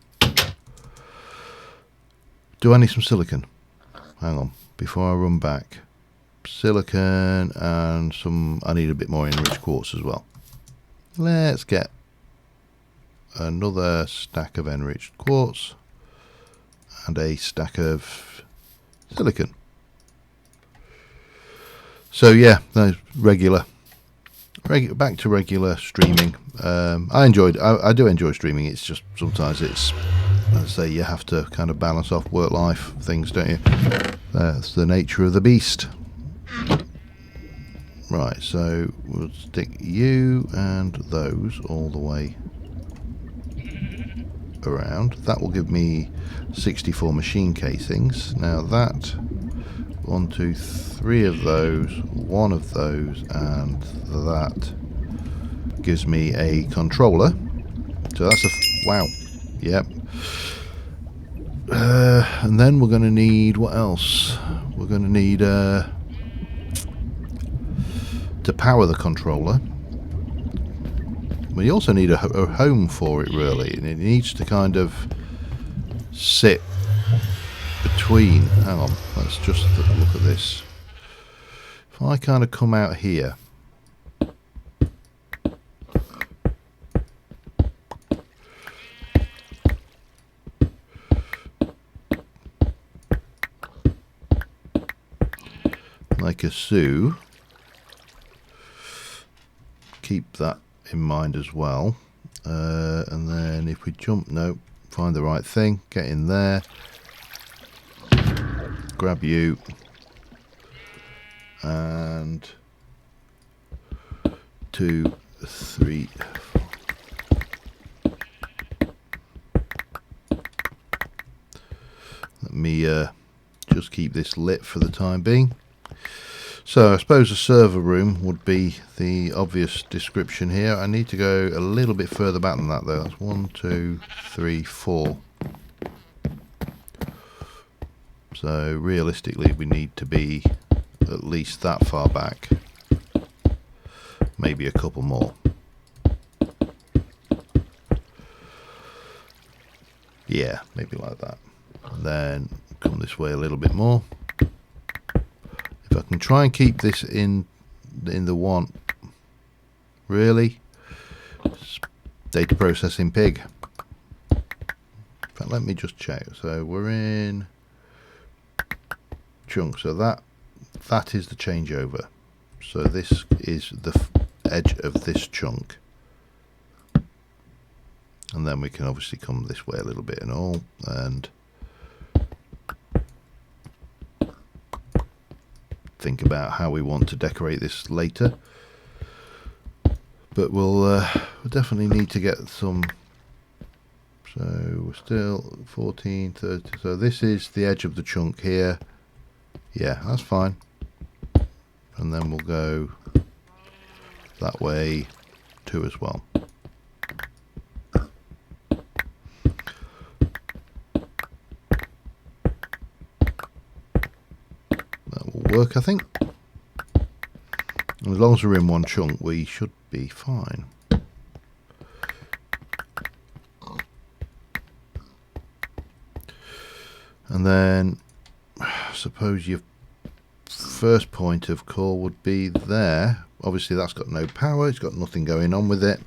Do I need some silicon? Hang on, before I run back. Silicon and some, I need a bit more enriched quartz as well. Let's get another stack of enriched quartz and a stack of silicon. So yeah, those back to regular streaming. I do enjoy streaming. It's just sometimes it's, as I say, you have to kind of balance off work life things, don't you? That's the nature of the beast. Right, so we'll stick you and those all the way around. That will give me 64 machine casings. Now that 1, 2, 3 of those, 1 of those, and that gives me a controller. So that's a wow. Yep. And then we're going to need, what else? We're going to need to power the controller. We also need a home for it, really, and it needs to kind of sit between. Hang on, let's just look at this. If I kind of come out here, like a so, keep that in mind as well. And then if we jump, no, find the right thing, get in there, grab you, and 2, 3, 4. Let me just keep this lit for the time being. So I suppose a server room would be the obvious description here. I need to go a little bit further back than that though. That's 1, 2, 3, 4. So realistically we need to be at least that far back. Maybe a couple more. Yeah, maybe like that. And then come this way a little bit more. If I can try and keep this in the one, really, data processing pig. fact, let me just check. So we're in chunk. So that is the changeover. So this is the edge of this chunk. And then we can obviously come this way a little bit and all, and think about how we want to decorate this later. But we'll definitely need to get some. So we're still 14, 30. So this is the edge of the chunk here. Yeah, that's fine. And then we'll go that way too as well. That will work, I think. And as long as we're in one chunk, we should be fine. And then I suppose your first point of call would be there. Obviously that's got no power, it's got nothing going on with it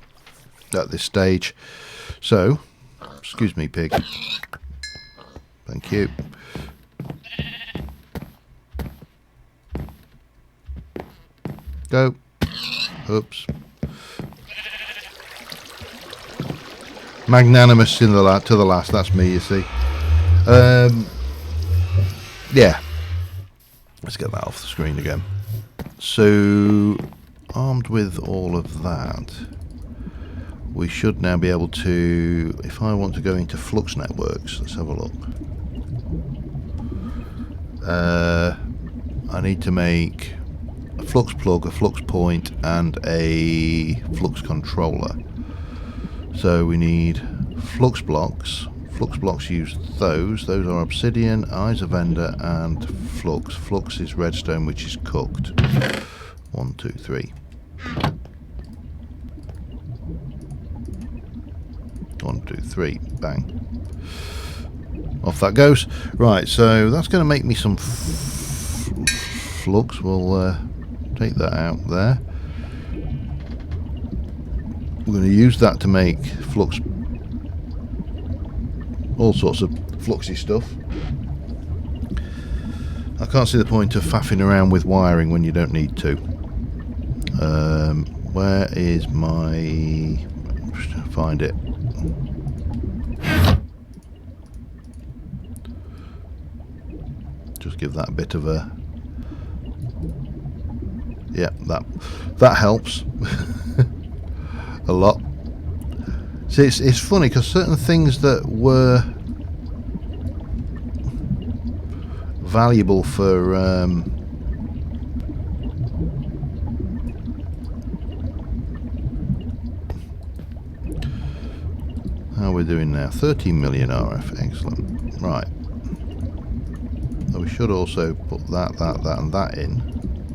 at this stage. So, excuse me, pig. Thank you. Go. Oops. Magnanimous to the last. That's me, you see. Yeah. Let's get that off the screen again. So, armed with all of that, we should now be able to, if I want to go into flux networks, let's have a look. I need to make a flux plug, a flux point, and a flux controller. So we need flux blocks. Flux blocks use those. Those are obsidian, eyes of ender, and flux. Flux is redstone, which is cooked. 1, 2, 3. 1, 2, 3. Bang. Off that goes. Right, so that's going to make me some flux. We'll take that out there. We're going to use that to make flux, all sorts of fluxy stuff. I can't see the point of faffing around with wiring when you don't need to. Where is my... find it. Just give that a bit of a... yeah, that helps. A lot. See, it's funny because certain things that were valuable for how are we doing now? 13 million RF, excellent. Right. So we should also put that and that in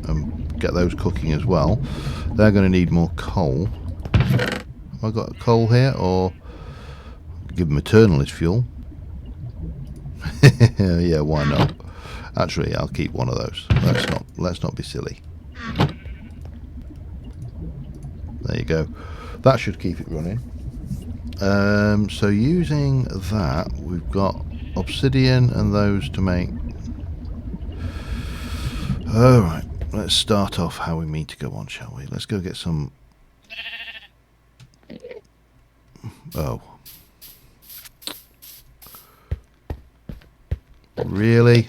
and get those cooking as well. They're going to need more coal. Have I got coal here, or give them eternal as fuel? Yeah, why not? Actually, I'll keep one of those. Let's not be silly. There you go. That should keep it running. So using that, we've got obsidian and those to make. All right, let's start off how we mean to go on, shall we? Let's go get some. Oh. Really?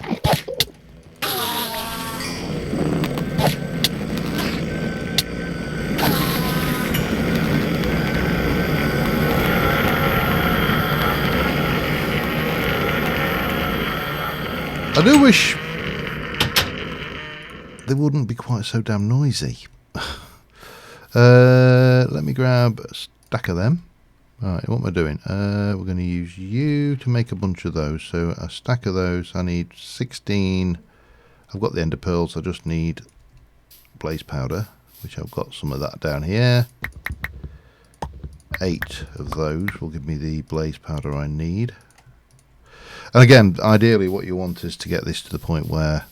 I do wish they wouldn't be quite so damn noisy. Let me grab a stack of them. Alright, what am I doing? We're going to use you to make a bunch of those. So a stack of those, I need 16. I've got the ender pearls, I just need blaze powder, which I've got some of that down here. 8 of those will give me the blaze powder I need. And again, ideally what you want is to get this to the point where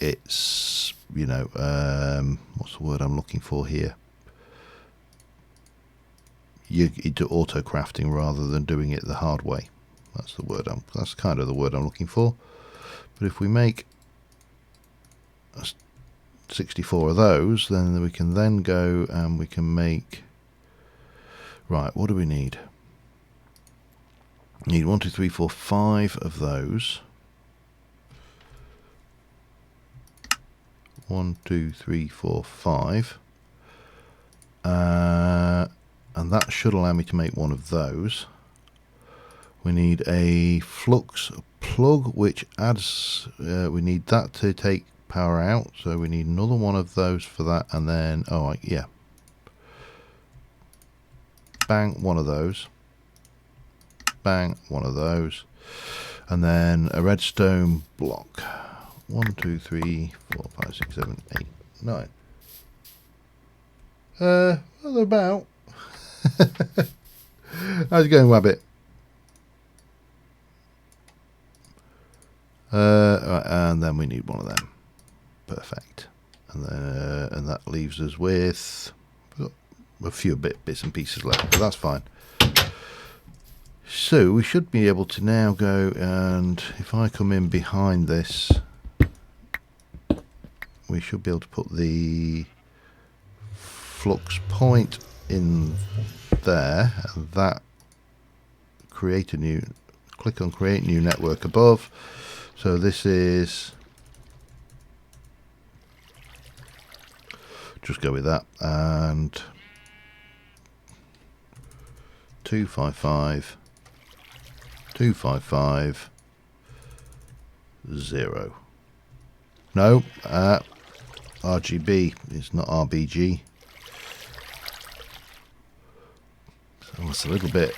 it's, you know, what's the word I'm looking for here? You do auto crafting rather than doing it the hard way. That's the word. That's kind of the word I'm looking for. But if we make 64 of those, then we can then go and we can make. Right, what do we need? We need 1, 2, 3, 4, 5 of those. 1, 2, 3, 4, 5. And that should allow me to make one of those. We need a flux plug, which adds, we need that to take power out, so we need another one of those for that, and then, oh yeah, bang, one of those, bang, one of those, and then a redstone block. 1, 2, 3, 4, 5, 6, 7, 8, 9. Well, they're about. How's it going, Wabbit? Right, and then we need one of them. Perfect. And then and that leaves us with a few bits and pieces left, but that's fine. So we should be able to now go, and if I come in behind this, we should be able to put the flux point in there, and that create a new, click on create new network above. So this is, just go with that, and 255 255 0. No, RGB, it's not RBG. So it's a little bit.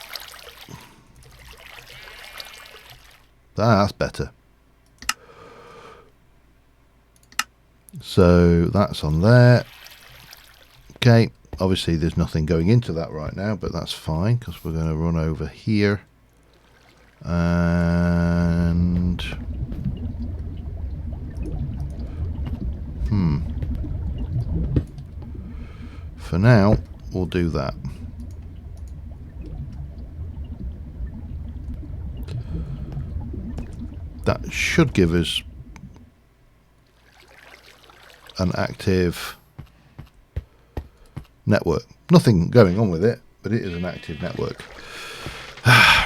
That's better. So that's on there. Okay, obviously there's nothing going into that right now, but that's fine because we're going to run over here and for now we'll do that. That should give us an active network. Nothing going on with it, but it is an active network.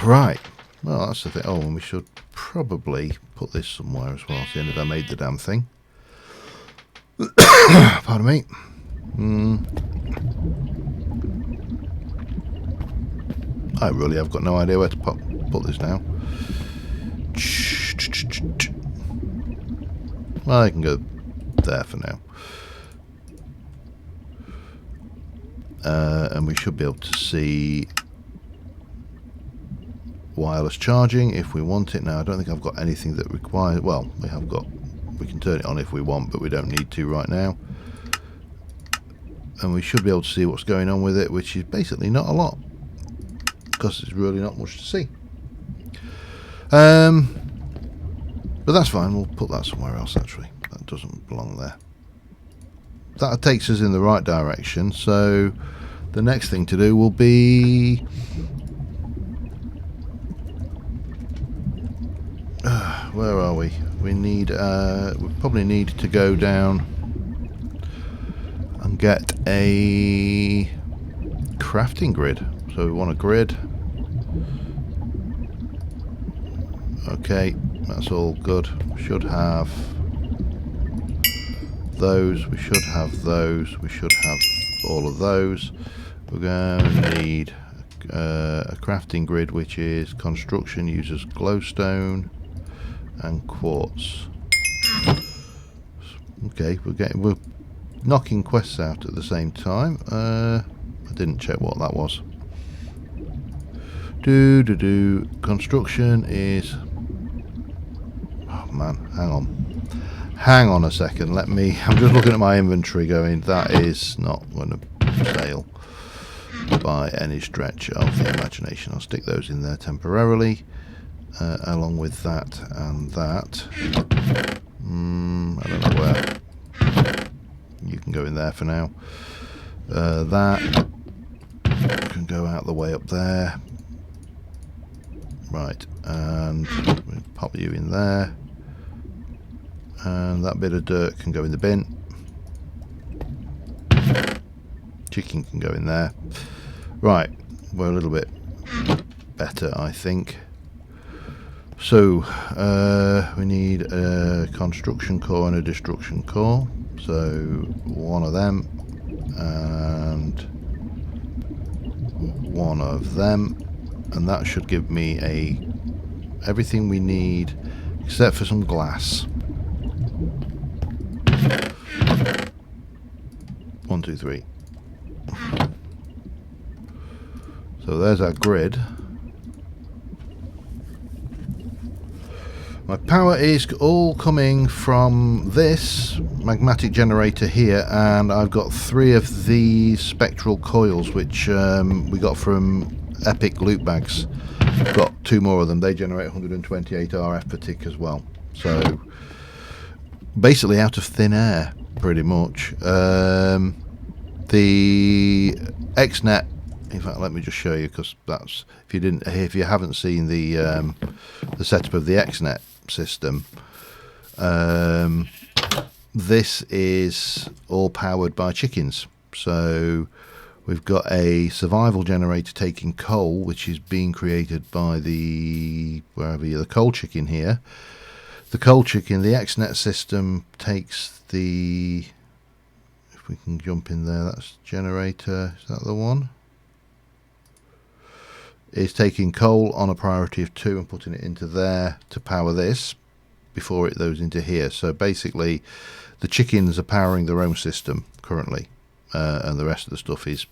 Right. Well, that's the thing. Oh, and we should probably put this somewhere as well, seeing that I made the damn thing. Pardon me. I really have got no idea where to put this now. Well, I can go there for now. And we should be able to see wireless charging if we want it. Now I don't think I've got anything that requires, well, we can turn it on if we want, but we don't need to right now. And we should be able to see what's going on with it, which is basically not a lot, because there's really not much to see. But that's fine, we'll put that somewhere else actually. That doesn't belong there. That takes us in the right direction, so the next thing to do will be where are we? We need we probably need to go down and get a crafting grid. So we want a grid. Okay, that's all good. We should have those, we should have those, we should have all of those. We're going to need a crafting grid, which is construction, uses glowstone and quartz. Okay, we're knocking quests out at the same time. I didn't check what that was. Construction is, oh man, hang on a second, I'm just looking at my inventory going, that is not going to fail by any stretch of the imagination. I'll stick those in there temporarily, along with that and that. I don't know where. You can go in there for now. That can go out the way up there. Right, and we'll pop you in there, and that bit of dirt can go in the bin. Chicken can go in there. Right, we're a little bit better, I think. So we need a construction core and a destruction core, so one of them and one of them, and that should give me everything we need except for some glass. 1, 2, 3. So there's our grid. My power is all coming from this magmatic generator here, and I've got 3 of these spectral coils which we got from Epic loot bags. I've got 2 more of them. They generate 128 RF per tick as well. So basically out of thin air, pretty much. The XNet, in fact, let me just show you, because that's, if you haven't seen the setup of the XNet system, this is all powered by chickens. So we've got a survival generator taking coal, which is being created by the coal chicken here. The coal chicken, the XNet system takes the, if we can jump in there, that's generator, is that the one? Is taking coal on a priority of 2 and putting it into there to power this before it goes into here. So basically the chickens are powering their own system currently, and the rest of the stuff is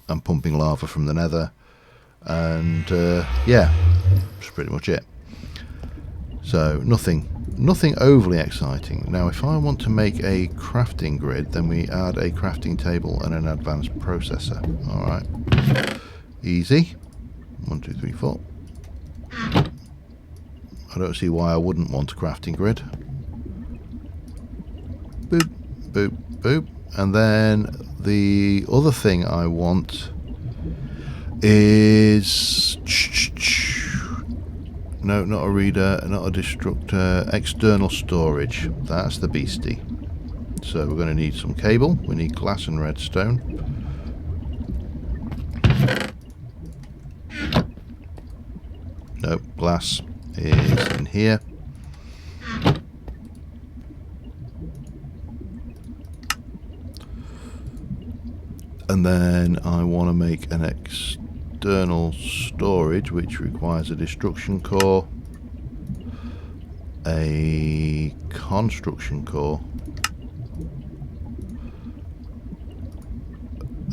I'm pumping lava from the nether, and yeah, that's pretty much it. So nothing overly exciting. Now if I want to make a crafting grid, then we add a crafting table and an advanced processor. Alright, easy. 1, 2, 3, 4. I don't see why I wouldn't want a crafting grid. Boop, boop, boop. And then the other thing I want is, no, not a reader, not a destructor, external storage. That's the beastie. So we're going to need some cable. We need glass and redstone. Nope, glass is in here. And then I want to make an external storage, which requires a destruction core, a construction core,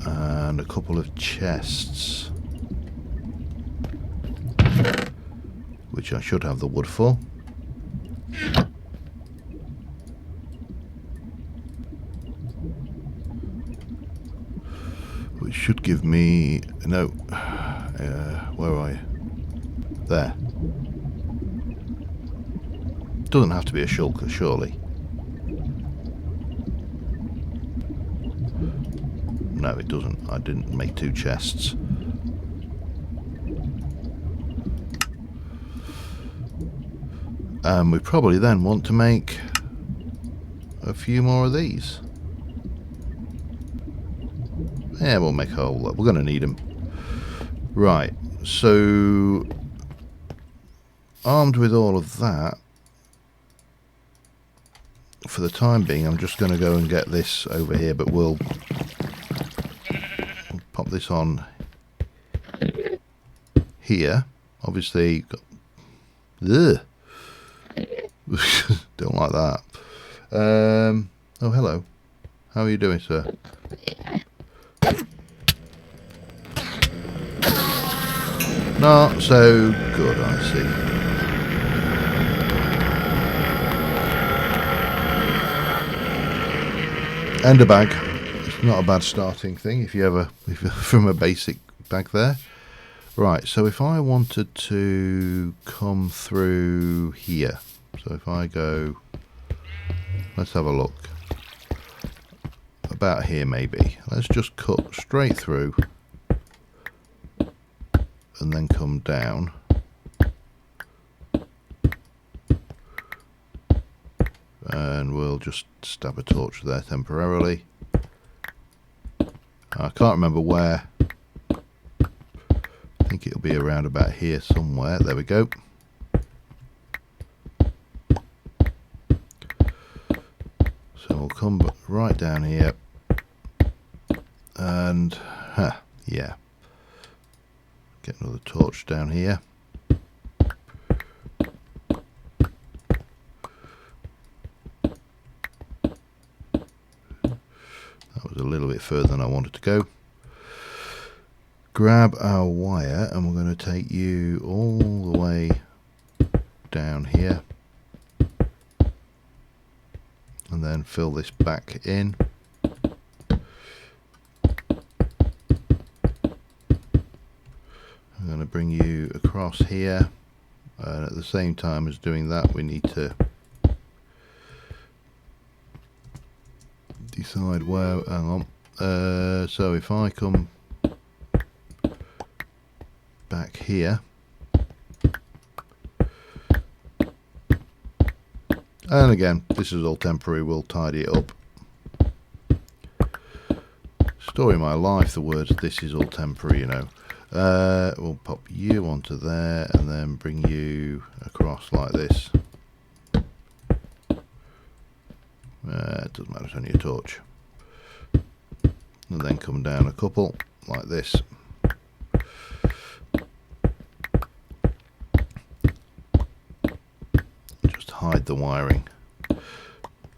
and a couple of chests, which I should have the wood for. Which should give me, no, where are you? There. Doesn't have to be a shulker, surely. No, it doesn't. I didn't make 2 chests. We probably then want to make a few more of these. Yeah, we'll make a whole lot. We're going to need them. Right, so armed with all of that, for the time being, I'm just going to go and get this over here, but we'll pop this on here. Obviously, ugh. Don't like that. Oh, hello. How are you doing, sir? Not so good, I see. And a bag. It's not a bad starting thing if you're from a basic bag there. Right, so if I wanted to come through here, so if I go, let's have a look, about here maybe, let's just cut straight through and then come down. and we'll just stab a torch there temporarily. I can't remember where. I think it'll be around about here somewhere. There we go. So we'll come right down here and yeah, get another torch down here. That was a little bit further than I wanted to go. Grab our wire and we're going to take you all the way down here and then fill this back in. I'm going to bring you across here, and at the same time as doing that we need to decide where, hang on, so if I come back here, and again this is all temporary, we'll tidy it up. Story of my life, the words "this is all temporary," you know. We'll pop you onto there and then bring you across like this. It doesn't matter, it's only a torch. And then come down a couple like this. Just hide the wiring.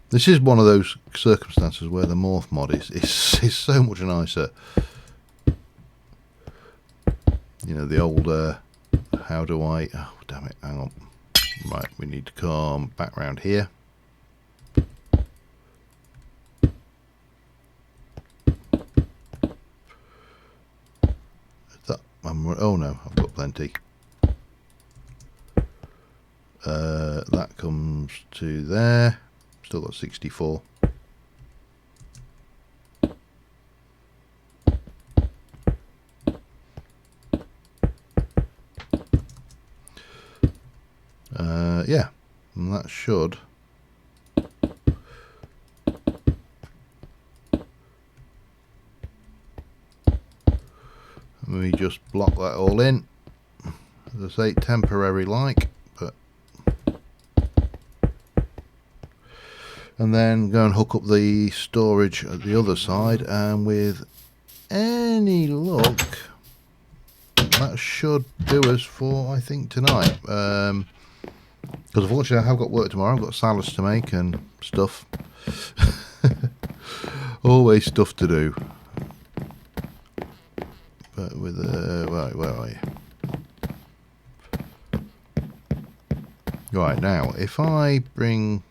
This is one of those circumstances where the morph mod is so much nicer. You know, the old how do I, oh damn it, hang on, right, we need to come back round here. Oh no, I've got plenty. That comes to there. Still got 64. Yeah, and that should we just block that all in, as I say, temporary like, but and then go and hook up the storage at the other side, and with any luck that should do us for, I think, tonight. Because unfortunately I have got work tomorrow. I've got salads to make and stuff. Always stuff to do. But with where are you? Right, now if I bring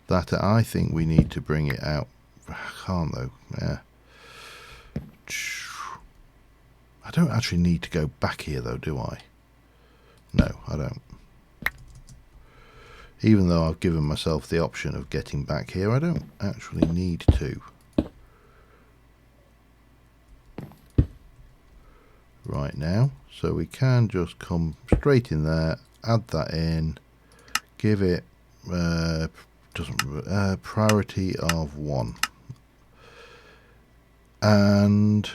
that, I think we need to bring it out. I can't though. Yeah. I don't actually need to go back here though, do I? No, I don't. Even though I've given myself the option of getting back here, I don't actually need to. Right now, so we can just come straight in there, add that in, give it priority of 1, and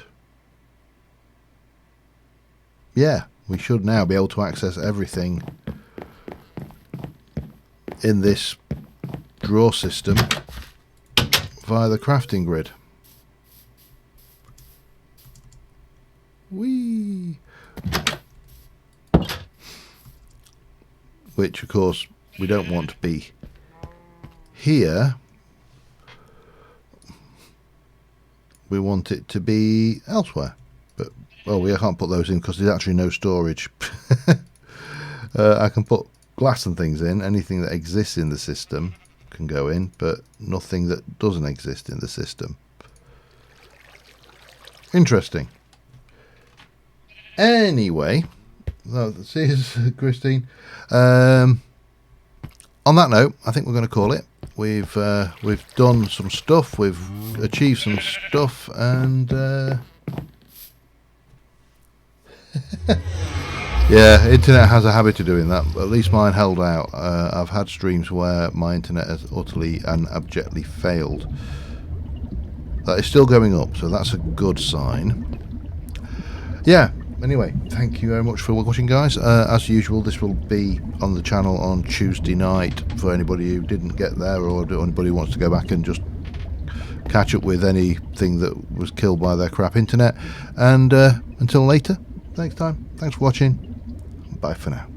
yeah, we should now be able to access everything in this drawer system via the crafting grid. Whee! Which of course we don't want to be here. We want it to be elsewhere. But well, we can't put those in because there's actually no storage. I can put glass and things in. Anything that exists in the system can go in, but nothing that doesn't exist in the system. Interesting. Anyway, cheers, Christine. On that note, I think we're going to call it. We've done some stuff. We've achieved some stuff, and Yeah, internet has a habit of doing that. At least mine held out. I've had streams where my internet has utterly and abjectly failed. That is still going up, so that's a good sign. Yeah, anyway, thank you very much for watching, guys. As usual, this will be on the channel on Tuesday night for anybody who didn't get there, or anybody who wants to go back and just catch up with anything that was killed by their crap internet. And until later, next time, thanks for watching. Bye for now.